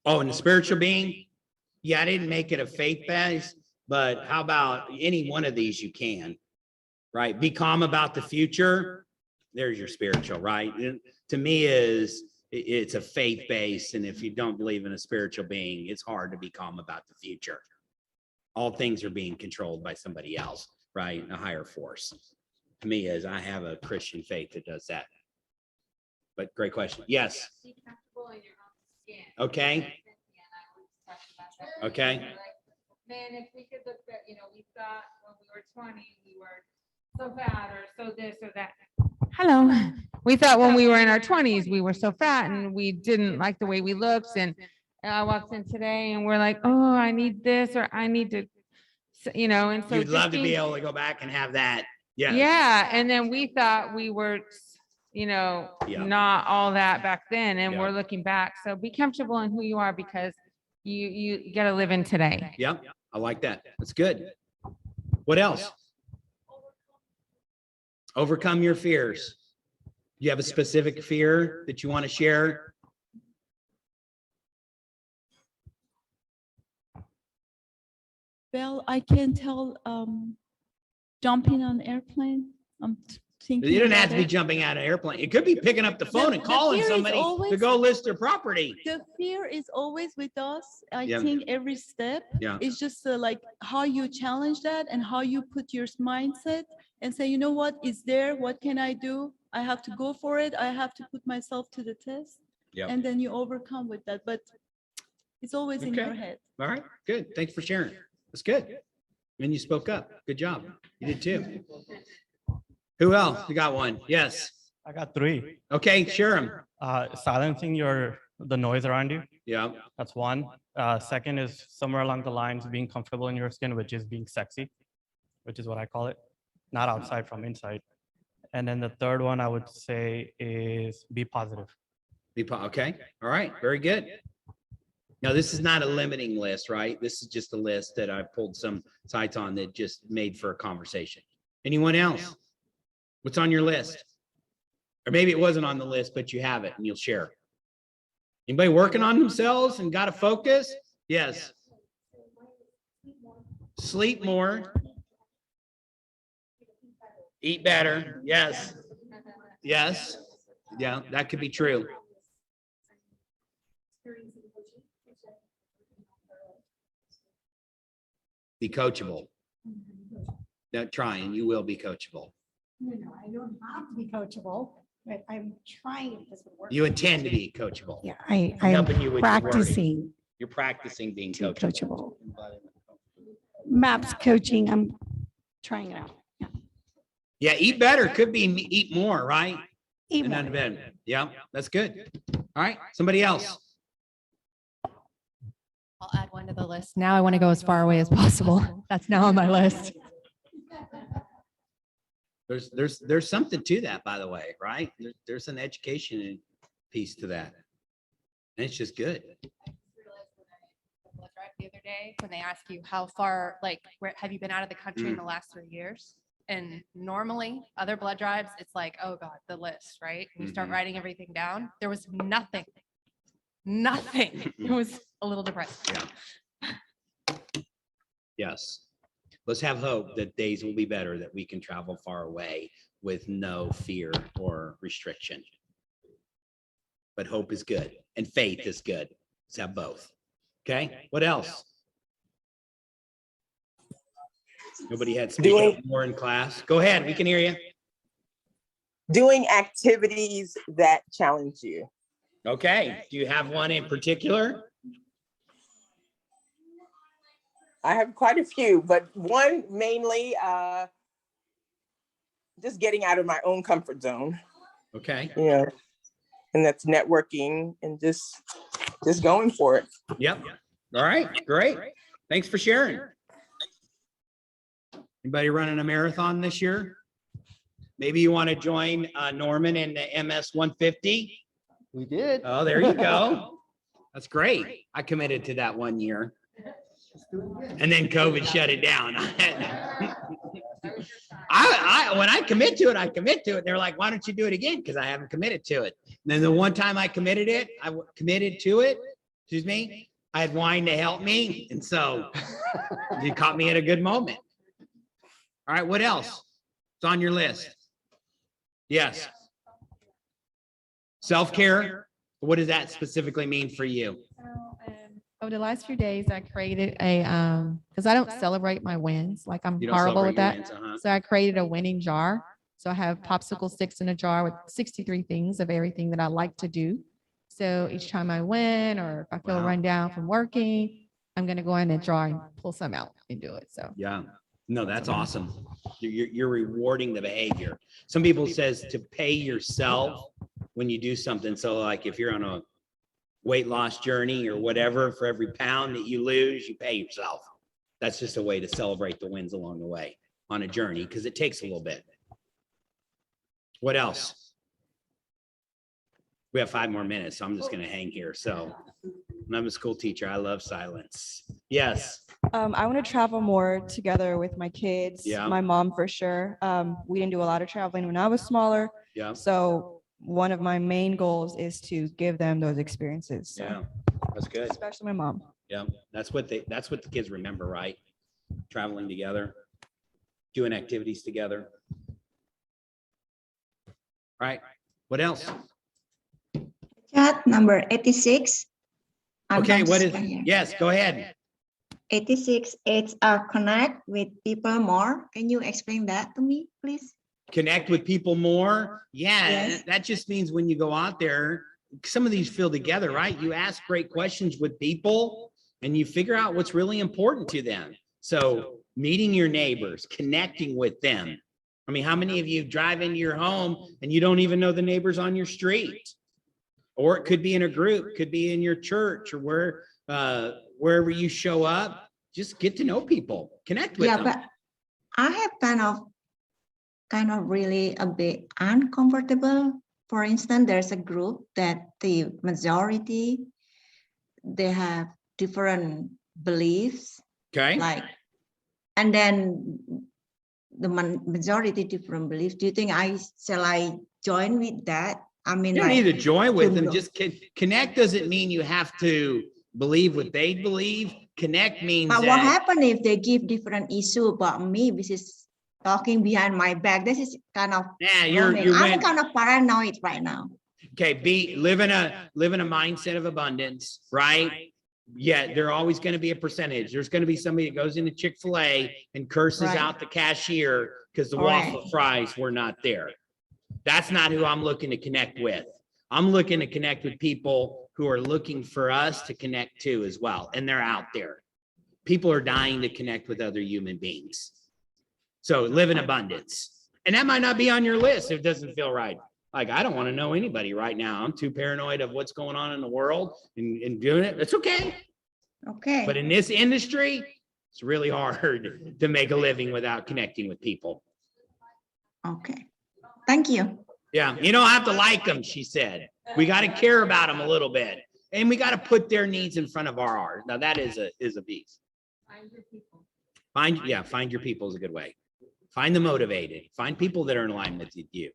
Speaker 1: Oh, and the spiritual being? Yeah, I didn't make it a faith-based, but how about any one of these you can, right? Be calm about the future. There's your spiritual, right? And to me it's a faith-based, and if you don't believe in a spiritual being, it's hard to be calm about the future. All things are being controlled by somebody else, right? A higher force. To me is I have a Christian faith that does that. But great question. Yes.
Speaker 2: Be comfortable in your own skin.
Speaker 1: Okay. Okay.
Speaker 2: Man, if we could look at, we thought when we were 20, we were so fat or so this or that. Hello. We thought when we were in our 20s, we were so fat and we didn't like the way we looked. And I walked in today and we're like, oh, I need this or I need to, and so
Speaker 1: You'd love to be able to go back and have that. Yeah.
Speaker 2: Yeah. And then we thought we were, not all that back then. And we're looking back. So be comfortable in who you are because you got to live in today.
Speaker 1: Yep. I like that. That's good. What else? Overcome your fears. You have a specific fear that you want to share?
Speaker 6: Well, I can tell jumping on airplane. I'm thinking
Speaker 1: You don't have to
Speaker 6: about
Speaker 1: be
Speaker 6: it.
Speaker 1: jumping out of an airplane. It could be picking up the phone and
Speaker 6: The
Speaker 1: calling
Speaker 6: fear is
Speaker 1: somebody to
Speaker 6: always-
Speaker 1: go list their property.
Speaker 6: The fear is always with us. I
Speaker 1: Yeah.
Speaker 6: think every step
Speaker 1: Yeah.
Speaker 6: is just like how you challenge that and how you put your mindset and say, you know what is there? What can I do? I have to go for it. I have to put myself to the test.
Speaker 1: Yep.
Speaker 6: And then you overcome with that. But it's always in your
Speaker 1: Okay.
Speaker 6: head.
Speaker 1: All right, good. Thanks for sharing. That's good. And you spoke up. Good job. You did too. Who else? You got one? Yes.
Speaker 9: I got 3.
Speaker 1: Okay, share them.
Speaker 9: Silencing the noise around you.
Speaker 1: Yeah.
Speaker 9: That's one. Second is somewhere along the lines being comfortable in your skin, which is being sexy, which is what I call it, not outside from inside. And then the third one I would say is be positive.
Speaker 1: Okay. All right. Very good. Now, this is not a limiting list, right? This is just a list that I pulled some sites on that just made for a conversation. Anyone else? What's on your list? Or maybe it wasn't on the list, but you have it and you'll share. Anybody working on themselves and got to focus? Yes. Sleep more. Eat better. Yes. Yes. Yeah, that could be true. Be coachable. Don't try, and you will be coachable.
Speaker 10: No, I don't have to be coachable, but I'm trying if this would work.
Speaker 1: You intend to be coachable.
Speaker 10: Yeah,
Speaker 1: I'm
Speaker 10: I'm
Speaker 1: helping you with your wording.
Speaker 10: practicing
Speaker 1: You're practicing being
Speaker 10: to be
Speaker 1: coachable.
Speaker 10: coachable. Maps coaching, I'm trying it out.
Speaker 1: Yeah, eat better could be eat more, right?
Speaker 10: Eat
Speaker 1: And
Speaker 10: more.
Speaker 1: then bed. Yeah, that's good. All right, somebody else.
Speaker 11: I'll add one to the list. Now I want to go as far away as possible. That's now on my list.
Speaker 1: There's something to that, by the way, right? There's an education piece to that. And it's just good.
Speaker 11: The other day, when they ask you how far, like, where have you been out of the country in the last 3 years? And normally other blood drives, it's like, oh God, the list, right? You start writing everything down. There was nothing. It was a little depressing.
Speaker 1: Yeah. Yes. Let's have hope that days will be better, that we can travel far away with no fear or restriction. But hope is good and faith is good. Let's have both. Okay, what else? Nobody had speak up more in class. Go ahead, we can hear you.
Speaker 12: Doing activities that challenge you.
Speaker 1: Okay, do you have one in particular?
Speaker 12: I have quite a few, but one mainly just getting out of my own comfort zone.
Speaker 1: Okay.
Speaker 12: Yeah. And that's networking and just going for it.
Speaker 1: Yep. All right, great. Thanks for sharing. Anybody running a marathon this year? Maybe you want to join Norman in the MS 150?
Speaker 8: We did.
Speaker 1: Oh, there you go. That's great. I committed to that 1 year. And then COVID shut it down. When I commit to it, I commit to it. They're like, why don't you do it again? Because I haven't committed to it. And then the one time I committed to it, excuse me, I had wine to help me. And so you caught me at a good moment. All right, what else? It's on your list. Yes. Self-care. What does that specifically mean for you?
Speaker 11: Over the last few days, I created a, because I don't celebrate my wins, like I'm
Speaker 1: You don't
Speaker 11: horrible with
Speaker 1: celebrate
Speaker 11: that.
Speaker 1: your wins,
Speaker 11: So I created a winning jar. So I have popsicle sticks in a jar with 63 things of everything that I like to do. So each time I win, or if I feel
Speaker 1: Wow.
Speaker 11: run down from working, I'm going to go in that jar and pull some out and do it. So
Speaker 1: Yeah, no, that's awesome. You're rewarding the behavior. Some people says to pay yourself when you do something. So like if you're on a weight loss journey or whatever, for every pound that you lose, you pay yourself. That's just a way to celebrate the wins along the way on a journey, because it takes a little bit. What else? We have 5 more minutes, so I'm just going to hang here. So I'm a school teacher. I love silence. Yes.
Speaker 13: I want to travel more together with my kids.
Speaker 1: Yeah.
Speaker 13: My mom for sure. We didn't do a lot of traveling when I was smaller.
Speaker 1: Yeah.
Speaker 13: So one of my main goals is to give them those experiences. So,
Speaker 1: Yeah. That's good.
Speaker 13: especially my mom.
Speaker 1: Yeah. That's what the kids remember, right? Traveling together, doing activities together. All right. What else?
Speaker 14: Chat number 86.
Speaker 1: Okay. What is, yes, go ahead.
Speaker 14: 86, it's connect with people more. Can you explain that to me, please?
Speaker 1: Connect with people more. Yeah,
Speaker 14: Yes.
Speaker 1: that just means when you go out there, some of these feel together, right? You ask great questions with people and you figure out what's really important to them. So meeting your neighbors, connecting with them. I mean, how many of you drive into your home and you don't even know the neighbors on your street? Or it could be in a group, could be in your church, or wherever you show up. Just get to know people, connect with them.
Speaker 14: But I have kind of really a bit uncomfortable. For instance, there's a group that the majority, they have different beliefs.
Speaker 1: Okay.
Speaker 14: Like, and then the majority different beliefs. Do you think shall I join with that? I mean,
Speaker 1: You don't
Speaker 14: like,
Speaker 1: need to join with them.
Speaker 14: to-
Speaker 1: Just connect doesn't mean you have to believe what they believe. Connect means
Speaker 14: But what
Speaker 1: that,
Speaker 14: happens if they give different issue about me, which is talking behind my back? This is kind of,
Speaker 1: yeah,
Speaker 14: I'm kind of paranoid right now.
Speaker 1: okay, live in a mindset of abundance, right? Yeah, there always going to be a percentage. There's going to be somebody that goes into Chick-fil-A and curses
Speaker 14: Right.
Speaker 1: out the cashier because the
Speaker 14: Right.
Speaker 1: waffle fries were not there. That's not who I'm looking to connect with. I'm looking to connect with people who are looking for us to connect to as well. And they're out there. People are dying to connect with other human beings. So live in abundance. And that might not be on your list if it doesn't feel right. Like, I don't want to know anybody right now. I'm too paranoid of what's going on in the world and doing it. It's okay.
Speaker 14: Okay.
Speaker 1: But in this industry, it's really hard to make a living without connecting with people.
Speaker 14: Okay. Thank you.
Speaker 1: Yeah, you don't have to like them, she said. We got to care about them a little bit. And we got to put their needs in front of ours. Now that is a piece. Find your people is a good way. Find the motivated. Find people that are in alignment with you.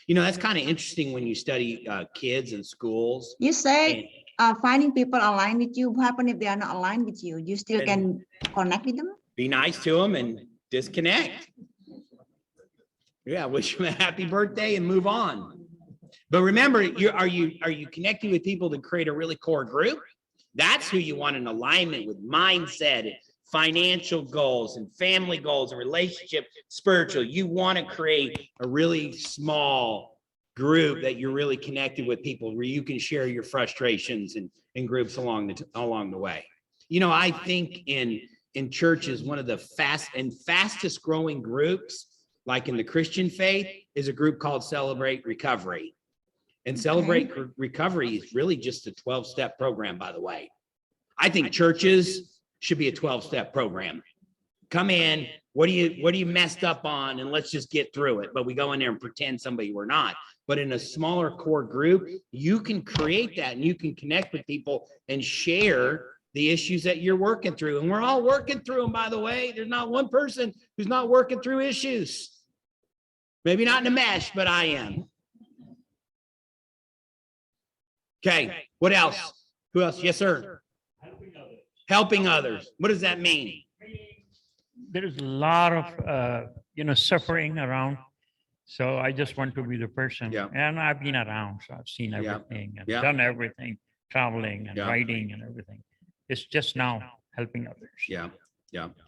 Speaker 1: You know, that's kind of interesting when you study kids in schools.
Speaker 14: You say finding people aligned with you. What happens if they are not aligned with you? You still can connect with them?
Speaker 1: Be nice to them and disconnect. Yeah, wish them a happy birthday and move on. But remember, are you connecting with people to create a really core group? That's who you want in alignment with mindset, financial goals and family goals and relationship, spiritual. You want to create a really small group that you're really connected with people where you can share your frustrations and groups along the way. You know, I think in churches, one of the fastest growing groups, like in the Christian faith, is a group called Celebrate Recovery. And Celebrate Recovery is really just a 12-step program, by the way. I think churches should be a 12-step program. Come in, what do you messed up on, and let's just get through it. But we go in there and pretend somebody we're not. But in a smaller core group, you can create that and you can connect with people and share the issues that you're working through. And we're all working through them, by the way. There's not one person who's not working through issues. Maybe not in a mesh, but I am. Okay, what else? Who else? Yes, sir. Helping others. What does that mean?
Speaker 15: There is a lot of, suffering around. So I just want to be the person.
Speaker 1: Yeah.
Speaker 15: And I've been around, so I've seen everything and done everything, traveling and writing and everything. It's just now helping others.
Speaker 1: Yeah,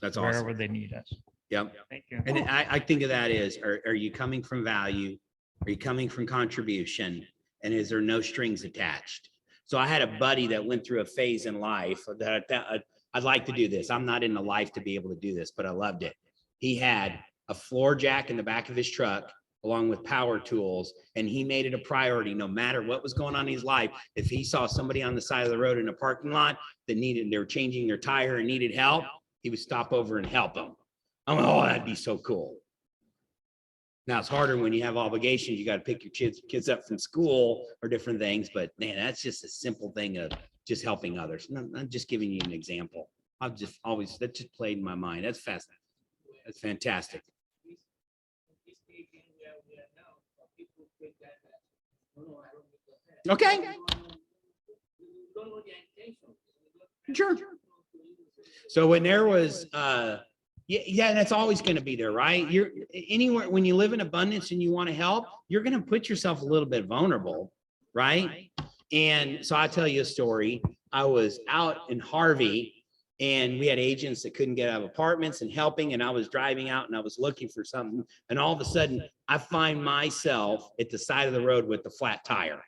Speaker 1: that's awesome.
Speaker 15: Wherever they need us.
Speaker 1: Yep.
Speaker 15: Thank you.
Speaker 1: And I think of that as, are you coming from value? Are you coming from contribution? And is there no strings attached? So I had a buddy that went through a phase in life that I'd like to do this. I'm not in the life to be able to do this, but I loved it. He had a floor jack in the back of his truck along with power tools. And he made it a priority, no matter what was going on in his life. If he saw somebody on the side of the road in a parking lot that they were changing their tire and needed help, he would stop over and help them. I'm like, oh, that'd be so cool. Now it's harder when you have obligations. You got to pick your kids up from school or different things. But man, that's just a simple thing of just helping others. I'm just giving you an example. That just played in my mind. That's fast. That's fantastic. Okay. Sure. So when there was, yeah, that's always going to be there, right? You're anywhere when you live in abundance and you want to help, you're going to put yourself a little bit vulnerable, right? And so I'll tell you a story. I was out in Harvey and we had agents that couldn't get out of apartments and helping. And I was driving out and I was looking for something. And all of a sudden I find myself at the side of the road with the flat tire.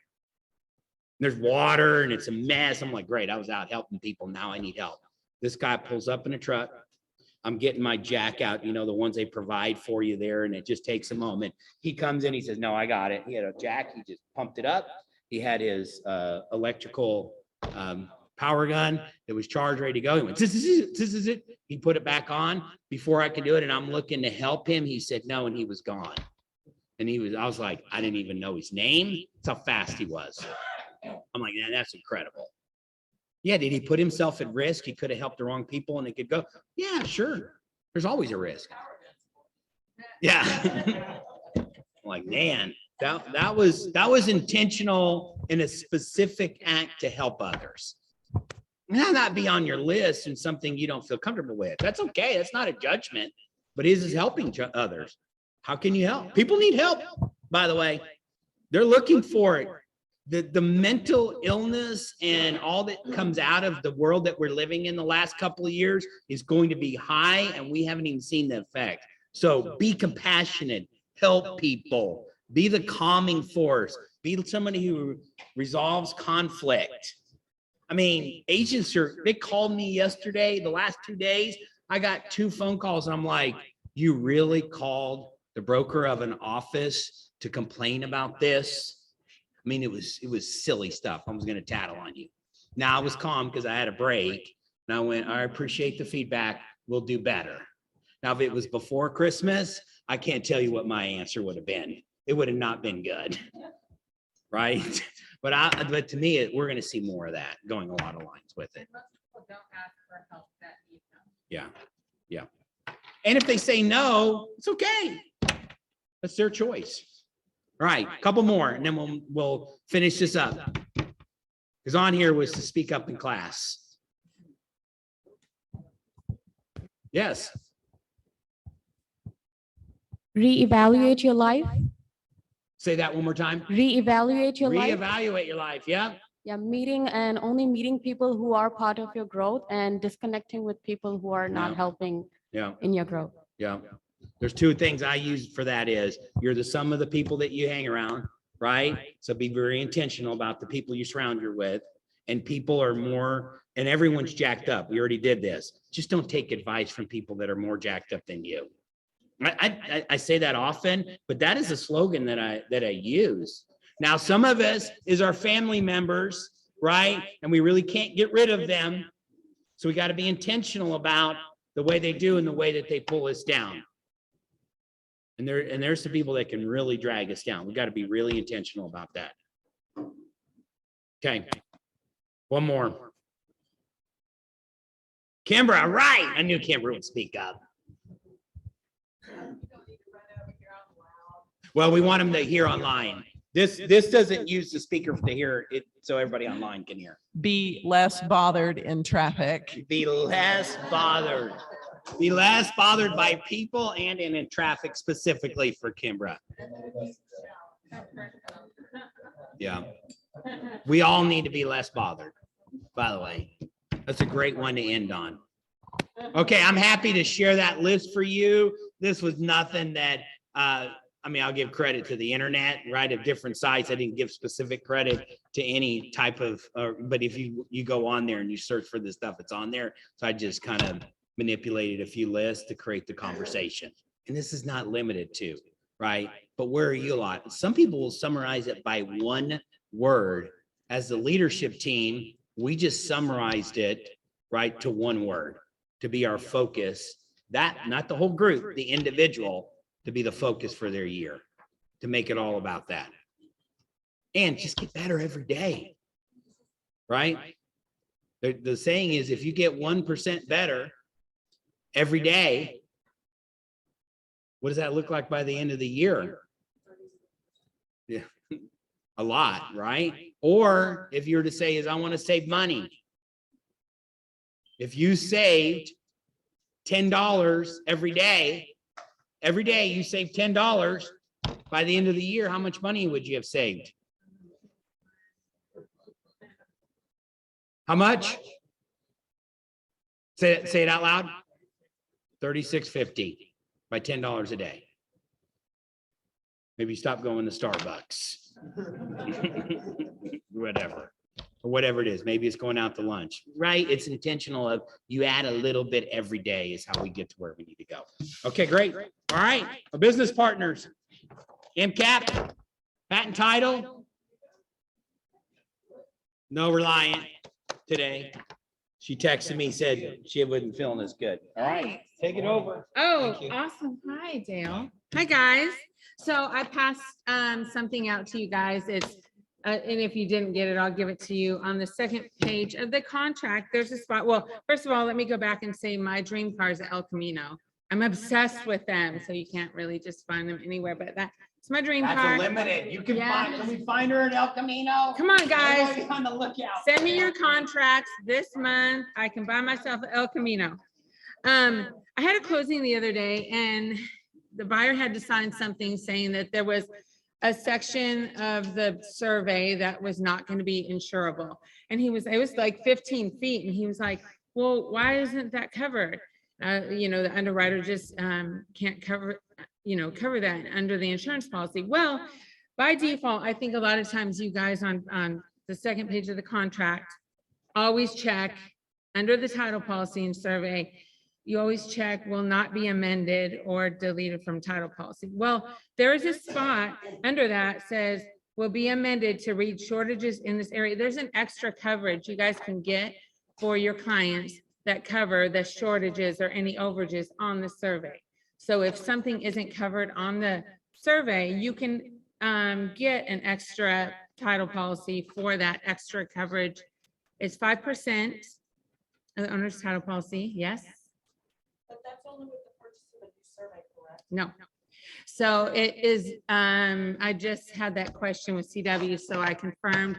Speaker 1: There's water and it's a mess. I'm like, great, I was out helping people. Now I need help. This guy pulls up in a truck. I'm getting my jack out, the ones they provide for you there. And it just takes a moment. He comes in, he says, no, I got it. He had a jack. He just pumped it up. He had his electrical power gun that was charged, ready to go. He went, this is it. He put it back on before I could do it. And I'm looking to help him. He said no, and he was gone. And I was like, I didn't even know his name. That's how fast he was. I'm like, man, that's incredible. Yeah, did he put himself at risk? He could have helped the wrong people and it could go. Yeah, sure. There's always a risk. Yeah. I'm like, man, that was intentional in a specific act to help others. Now not be on your list and something you don't feel comfortable with. That's okay. That's not a judgment, but is helping others. How can you help? People need help, by the way. They're looking for it. the mental illness and all that comes out of the world that we're living in the last couple of years is going to be high, and we haven't even seen the effect. So be compassionate, help people, be the calming force, be somebody who resolves conflict. I mean, agents they called me yesterday, the last 2 days, I got 2 phone calls and I'm like, you really called the broker of an office to complain about this? I mean, it was silly stuff. I was going to tattle on you. Now I was calm because I had a break and I went, I appreciate the feedback. We'll do better. Now, if it was before Christmas, I can't tell you what my answer would have been. It would have not been good. Right? But to me, we're going to see more of that going a lot of lines with it.
Speaker 2: Most people don't ask for help that need help.
Speaker 1: Yeah. Yeah. And if they say no, it's okay. That's their choice. All right, a couple more, and then we'll finish this up. Because on here was to speak up in class. Yes.
Speaker 16: Reevaluate your life.
Speaker 1: Say that one more time.
Speaker 16: Reevaluate your life.
Speaker 1: Reevaluate your life. Yeah.
Speaker 16: Yeah, meeting and only meeting people who are part of your growth and disconnecting with people who are not helping in your growth.
Speaker 1: Yeah. There's 2 things I use for that is you're the sum of the people that you hang around, right? So be very intentional about the people you surround you with, and people are more, and everyone's jacked up. We already did this. Just don't take advice from people that are more jacked up than you. I say that often, but that is a slogan that I use. Now, some of us is our family members, right? And we really can't get rid of them. So we got to be intentional about the way they do and the way that they pull us down. And there's some people that can really drag us down. We got to be really intentional about that. Okay. One more. Kimbra, right. I knew Kimbra would speak up. Well, we want them to hear online. This doesn't use the speaker to hear it, so everybody online can hear.
Speaker 17: Be less bothered in traffic.
Speaker 1: Be less bothered. Be less bothered by people and in traffic, specifically for Kimbra. Yeah. We all need to be less bothered, by the way. That's a great one to end on. Okay, I'm happy to share that list for you. This was nothing that, I mean, I'll give credit to the internet, right, of different sites. I didn't give specific credit to any type of, but if you go on there and you search for this stuff, it's on there. So I just kind of manipulated a few lists to create the conversation. And this is not limited to, right? But where are you a lot? Some people will summarize it by one word. As the leadership team, we just summarized it, right, to one word to be our focus. That, not the whole group, the individual, to be the focus for their year, to make it all about that. And just get better every day, right? The saying is, if you get 1% better every day, what does that look like by the end of the year? Yeah, a lot, right? Or if you were to say is, I want to save money. If you saved $10 every day you save $10, by the end of the year, how much money would you have saved? How much? Say it out loud. $36.50 by $10 a day. Maybe stop going to Starbucks. Whatever. Or whatever it is. Maybe it's going out to lunch, right? It's intentional of you add a little bit every day is how we get to where we need to go. Okay, great. All right. Our business partners, MCAP, patent title. No Reliant today. She texted me, said she wasn't feeling as good. All right, take it over.
Speaker 2: Oh, awesome. Hi, Dale. Hi, guys. So I passed something out to you guys. It's and if you didn't get it, I'll give it to you. On the second page of the contract, there's a spot. Well, first of all, let me go back and say my dream car is El Camino. I'm obsessed with them, so you can't really just find them anywhere. But that's my dream car.
Speaker 1: That's limited. You can find. Can we find her at El Camino?
Speaker 2: Come on, guys.
Speaker 1: Everybody on the lookout.
Speaker 2: Send me your contracts this month. I can buy myself El Camino. I had a closing the other day, and the buyer had to sign something saying that there was a section of the survey that was not going to be insurable. And it was like 15 feet. And he was like, well, why isn't that covered? You know, the underwriter just can't cover that under the insurance policy. Well, by default, I think a lot of times you guys on the second page of the contract always check under the title policy and survey, you always check will not be amended or deleted from title policy. Well, there is a spot under that says will be amended to read shortages in this area. There's an extra coverage you guys can get for your clients that cover the shortages or any overages on the survey. So if something isn't covered on the survey, you can get an extra title policy for that extra coverage. It's 5% of the owner's title policy. Yes.
Speaker 17: But that's only with the purchase of a new survey, correct?
Speaker 2: No. So it is, I just had that question with CW, so I confirmed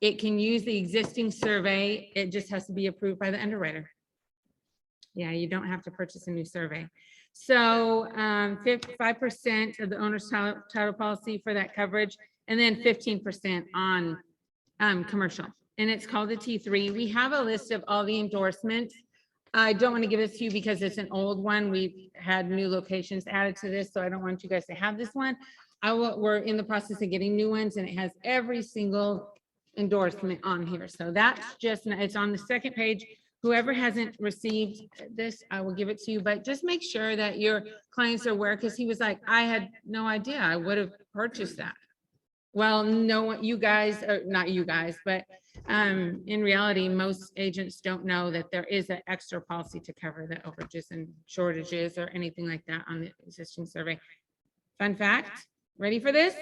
Speaker 2: it can use the existing survey. It just has to be approved by the underwriter. Yeah, you don't have to purchase a new survey. So 5% of the owner's title policy for that coverage, and then 15% on commercial. And it's called the T3. We have a list of all the endorsements. I don't want to give this to you because it's an old one. We've had new locations added to this, so I don't want you guys to have this one. We're in the process of getting new ones, and it has every single endorsement on here. So that's just, it's on the second page. Whoever hasn't received this, I will give it to you, but just make sure that your clients are aware, because he was like, I had no idea I would have purchased that. Well, no, you guys, not you guys, but in reality, most agents don't know that there is an extra policy to cover the overages and shortages or anything like that on the existing survey. Fun fact, ready for this?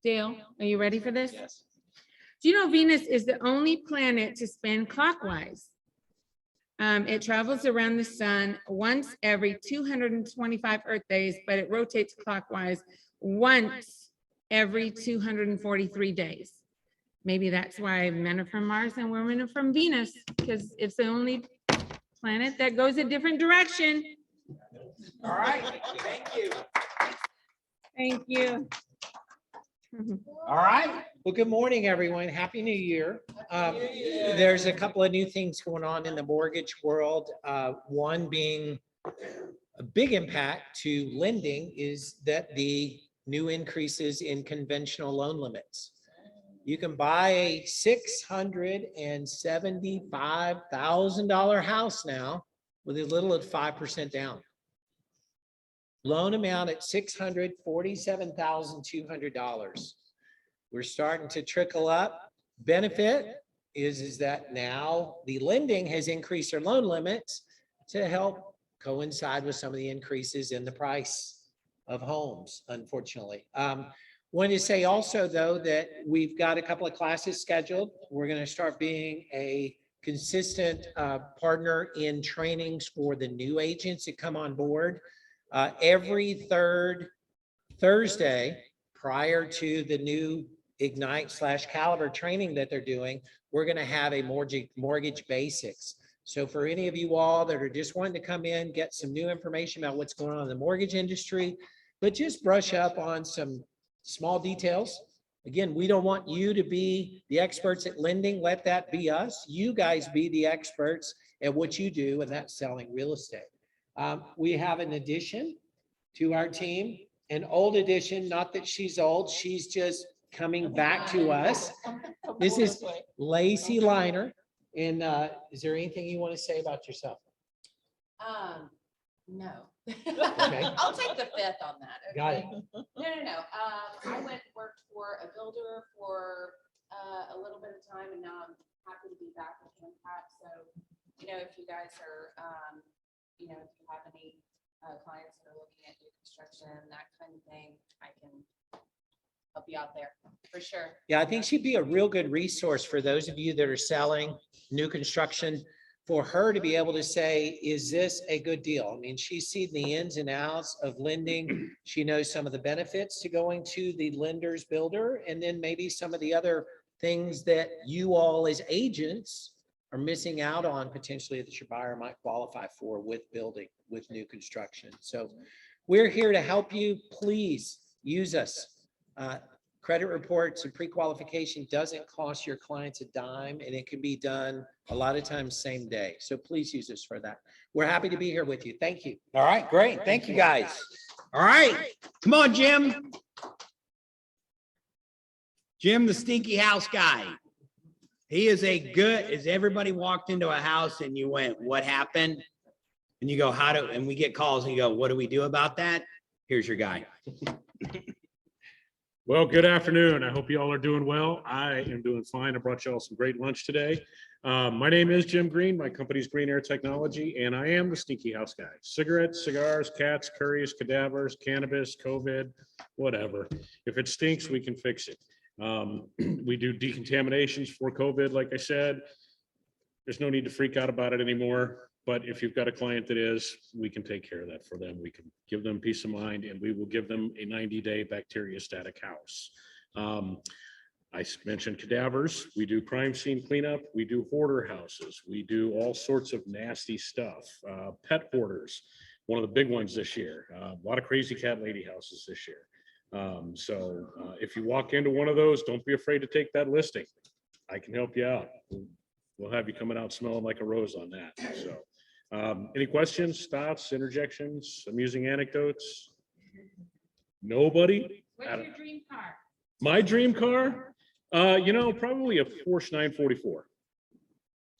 Speaker 2: Dale, are you ready for this?
Speaker 7: Yes.
Speaker 2: Do you know Venus is the only planet to spin clockwise? It travels around the sun once every 225 Earth days, but it rotates clockwise once every 243 days. Maybe that's why men are from Mars and women are from Venus, because it's the only planet that goes a different direction.
Speaker 1: All right, thank you.
Speaker 2: Thank you.
Speaker 1: All right. Well, good morning, everyone. Happy New Year. There's a couple of new things going on in the mortgage world. One being a big impact to lending is that the new increases in conventional loan limits. You can buy a $675,000 house now with as little as 5% down. Loan amount at $647,200. We're starting to trickle up. Benefit is that now the lending has increased their loan limits to help coincide with some of the increases in the price of homes, unfortunately. Wanted to say also, though, that we've got a couple of classes scheduled. We're going to start being a consistent partner in trainings for the new agents that come on board. Every third Thursday prior to the new Ignite/Caliber training that they're doing, we're going to have a mortgage basics. So for any of you all that are just wanting to come in, get some new information about what's going on in the mortgage industry, but just brush up on some small details. Again, we don't want you to be the experts at lending. Let that be us. You guys be the experts at what you do, and that's selling real estate. We have an addition to our team, an old addition, not that she's old, she's just coming back to us. This is Lacey Liner. And is there anything you want to say about yourself?
Speaker 18: No.
Speaker 1: Okay.
Speaker 18: I'll take the fifth on that. Okay?
Speaker 1: Got it.
Speaker 18: No. I worked for a builder for a little bit of time, and now I'm happy to be back with Impact. So, if you guys are, if you have any clients that are looking at new construction, that kind of thing, I can help you out there for sure.
Speaker 1: Yeah, I think she'd be a real good resource for those of you that are selling new construction, for her to be able to say, is this a good deal? I mean, she's seen the ins and outs of lending. She knows some of the benefits to going to the lender's builder, and then maybe some of the other things that you all as agents are missing out on potentially that your buyer might qualify for with building, with new construction. So we're here to help you. Please use us. Credit reports and pre-qualification doesn't cost your clients a dime, and it can be done a lot of times same day. So please use this for that. We're happy to be here with you. Thank you. All right, great. Thank you, guys. All right, come on, Jim. Jim, the stinky house guy. He is as everybody walked into a house and you went, what happened? And you go, and we get calls and you go, what do we do about that? Here's your guy.
Speaker 19: Well, good afternoon. I hope you all are doing well. I am doing fine. I brought you all some great lunch today. My name is Jim Green. My company's Green Air Technology, and I am the stinky house guy. Cigarettes, cigars, cats, curries, cadavers, cannabis, COVID, whatever. If it stinks, we can fix it. We do decontaminations for COVID, like I said. There's no need to freak out about it anymore. But if you've got a client that is, we can take care of that for them. We can give them peace of mind, and we will give them a 90-day bacteria static house. I mentioned cadavers. We do crime scene cleanup. We do hoarder houses. We do all sorts of nasty stuff. Pet hoarders, one of the big ones this year. A lot of crazy cat lady houses this year. So if you walk into one of those, don't be afraid to take that listing. I can help you out. We'll have you coming out smelling like a rose on that. So. Any questions, thoughts, interjections, amusing anecdotes? Nobody?
Speaker 2: What's your dream car?
Speaker 19: My dream car? Probably a Porsche 944.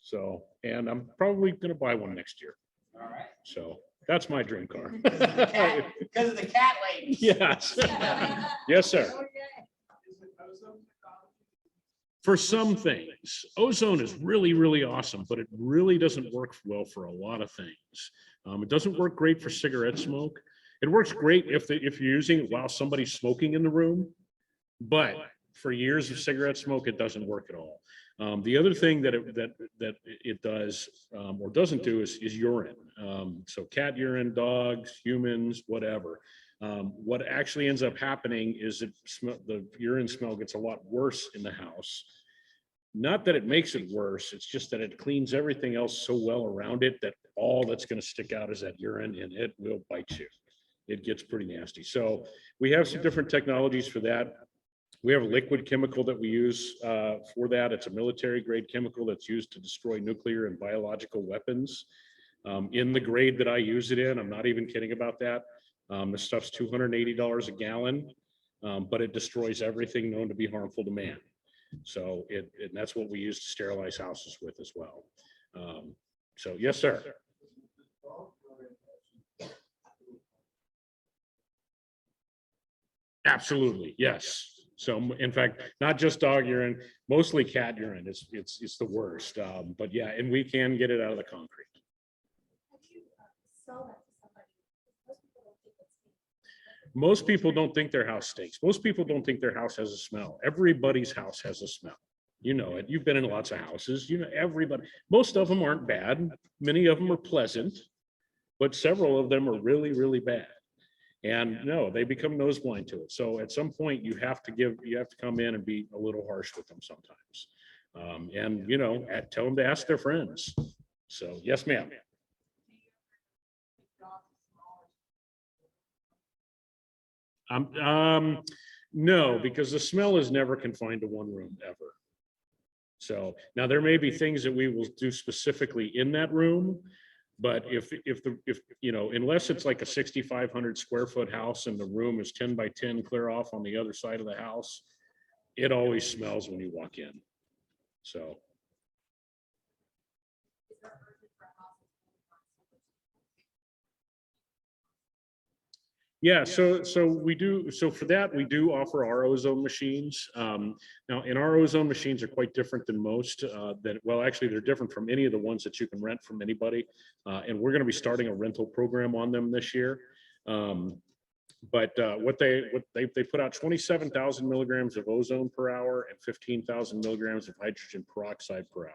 Speaker 19: So, and I'm probably going to buy one next year.
Speaker 1: All right.
Speaker 19: So that's my dream car.
Speaker 1: Because of the cat lady.
Speaker 19: Yes. Yes, sir. For some things, ozone is really, really awesome, but it really doesn't work well for a lot of things. It doesn't work great for cigarette smoke. It works great if you're using it while somebody's smoking in the room, but for years of cigarette smoke, it doesn't work at all. The other thing that it does or doesn't do is urine. So cat urine, dogs, humans, whatever. What actually ends up happening is the urine smell gets a lot worse in the house. Not that it makes it worse, it's just that it cleans everything else so well around it that all that's going to stick out is that urine, and it will bite you. It gets pretty nasty. So we have some different technologies for that. We have a liquid chemical that we use for that. It's a military grade chemical that's used to destroy nuclear and biological weapons. In the grade that I use it in, I'm not even kidding about that. This stuff's $280 a gallon, but it destroys everything known to be harmful to man. So and that's what we use to sterilize houses with as well. So yes, sir. Absolutely, yes. So in fact, not just dog urine, mostly cat urine. It's the worst. But yeah, and we can get it out of the concrete. Most people don't think their house stinks. Most people don't think their house has a smell. Everybody's house has a smell. You know it. You've been in lots of houses. You know, everybody. Most of them aren't bad. Many of them are pleasant, but several of them are really, really bad. And no, they become nose blind to it. So at some point you have to come in and be a little harsh with them sometimes. And tell them to ask their friends. So yes, ma'am. No, because the smell is never confined to one room ever. So now there may be things that we will do specifically in that room, but if unless it's like a 6,500 square foot house and the room is 10 by 10 clear off on the other side of the house, it always smells when you walk in. So. Yeah, so for that, we do offer our ozone machines. Now, and our ozone machines are quite different than most actually, they're different from any of the ones that you can rent from anybody. And we're going to be starting a rental program on them this year. But they put out 27,000 milligrams of ozone per hour and 15,000 milligrams of hydrogen peroxide per hour.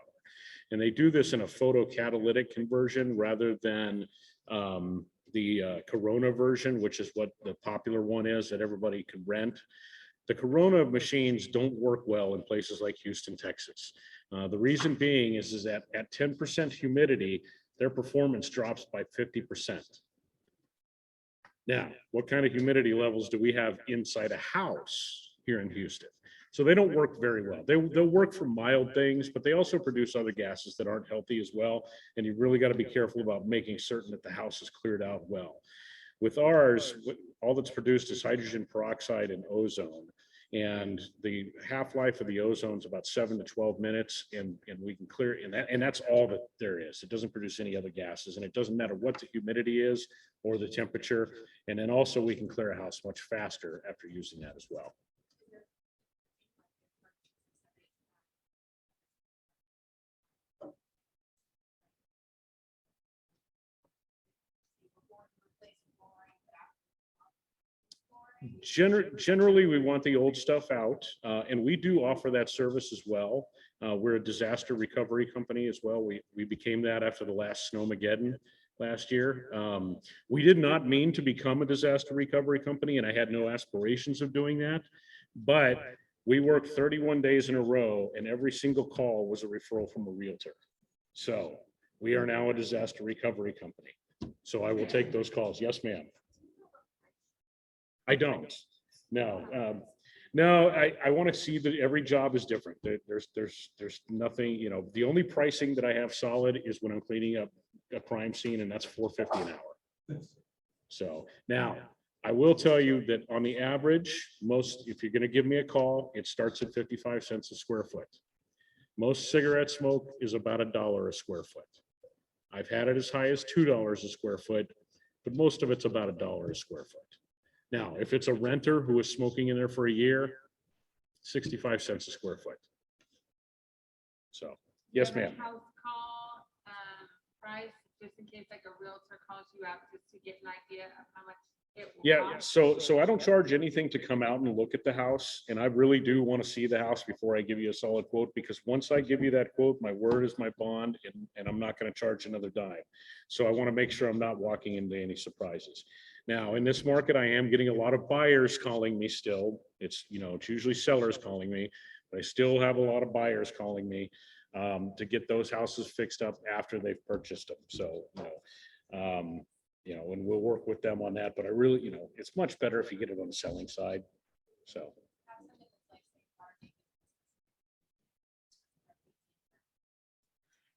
Speaker 19: And they do this in a photocatalytic conversion rather than the Corona version, which is what the popular one is that everybody can rent. The Corona machines don't work well in places like Houston, Texas. The reason being is that at 10% humidity, their performance drops by 50%. Now, what kind of humidity levels do we have inside a house? here in Houston. So they don't work very well. They'll work for mild things, but they also produce other gases that aren't healthy as well. And you really got to be careful about making certain that the house is cleared out well. With ours, all that's produced is hydrogen peroxide and ozone. And the half-life of the ozone is about 7 to 12 minutes, and we can clear it, and that's all that there is. It doesn't produce any other gases, and it doesn't matter what the humidity is or the temperature. And then also we can clear a house much faster after using that as well. Generally, we want the old stuff out, and we do offer that service as well. We're a disaster recovery company as well. We became that after the last Snowmageddon last year. We did not mean to become a disaster recovery company, and I had no aspirations of doing that. But we worked 31 days in a row, and every single call was a referral from a realtor. So we are now a disaster recovery company. So I will take those calls. Yes, ma'am. I don't. No, no. I want to see that every job is different. There's nothing. You know, the only pricing that I have solid is when I'm cleaning up a crime scene, and that's $4.50 an hour. So now I will tell you that on the average, if you're going to give me a call, it starts at 55 cents a square foot. Most cigarette smoke is about $1 a square foot. I've had it as high as $2 a square foot, but most of it's about $1 a square foot. Now, if it's a renter who is smoking in there for a year, 65 cents a square foot. So, yes, ma'am.
Speaker 2: House call price, just in case like a realtor calls you out, just to get an idea of how much it will
Speaker 19: Yeah,
Speaker 2: cost?
Speaker 19: so I don't charge anything to come out and look at the house, and I really do want to see the house before I give you a solid quote, because once I give you that quote, my word is my bond, and I'm not going to charge another dime. So I want to make sure I'm not walking into any surprises. Now, in this market, I am getting a lot of buyers calling me still. It's usually sellers calling me, but I still have a lot of buyers calling me to get those houses fixed up after they've purchased them. So, and we'll work with them on that. But I really, it's much better if you get it on the selling side. So.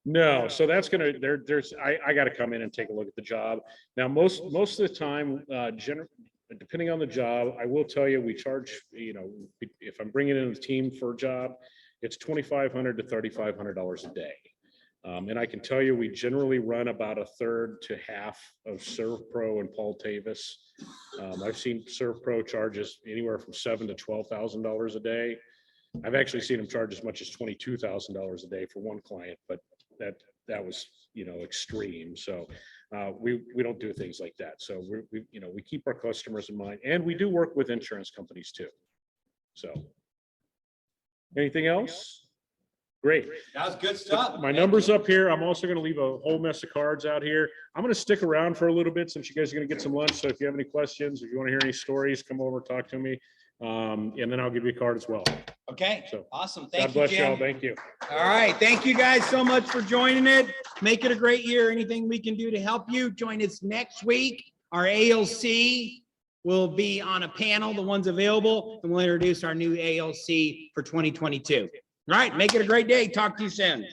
Speaker 19: No, so that's gonna I got to come in and take a look at the job. Now, most of the time, depending on the job, I will tell you we charge. If I'm bringing in a team for a job, it's $2,500 to $3,500 a day. And I can tell you, we generally run about a third to half of ServPro and Paul Tavis. I've seen ServPro charges anywhere from $7,000 to $12,000 a day. I've actually seen them charge as much as $22,000 a day for one client, but that was extreme. So we don't do things like that. So we keep our customers in mind, and we do work with insurance companies too. So anything else? Great.
Speaker 1: That was good stuff.
Speaker 19: My number's up here. I'm also going to leave a whole mess of cards out here. I'm going to stick around for a little bit since you guys are going to get some lunch. So if you have any questions, if you want to hear any stories, come over, talk to me. And then I'll give you a card as well.
Speaker 1: Okay,
Speaker 19: so
Speaker 1: awesome.
Speaker 19: God bless y'all. Thank you.
Speaker 1: All right. Thank you guys so much for joining it. Make it a great year. Anything we can do to help you, join us next week. Our ALC will be on a panel, the ones available, and we'll introduce our new ALC for 2022. All right. Make it a great day. Talk to you soon.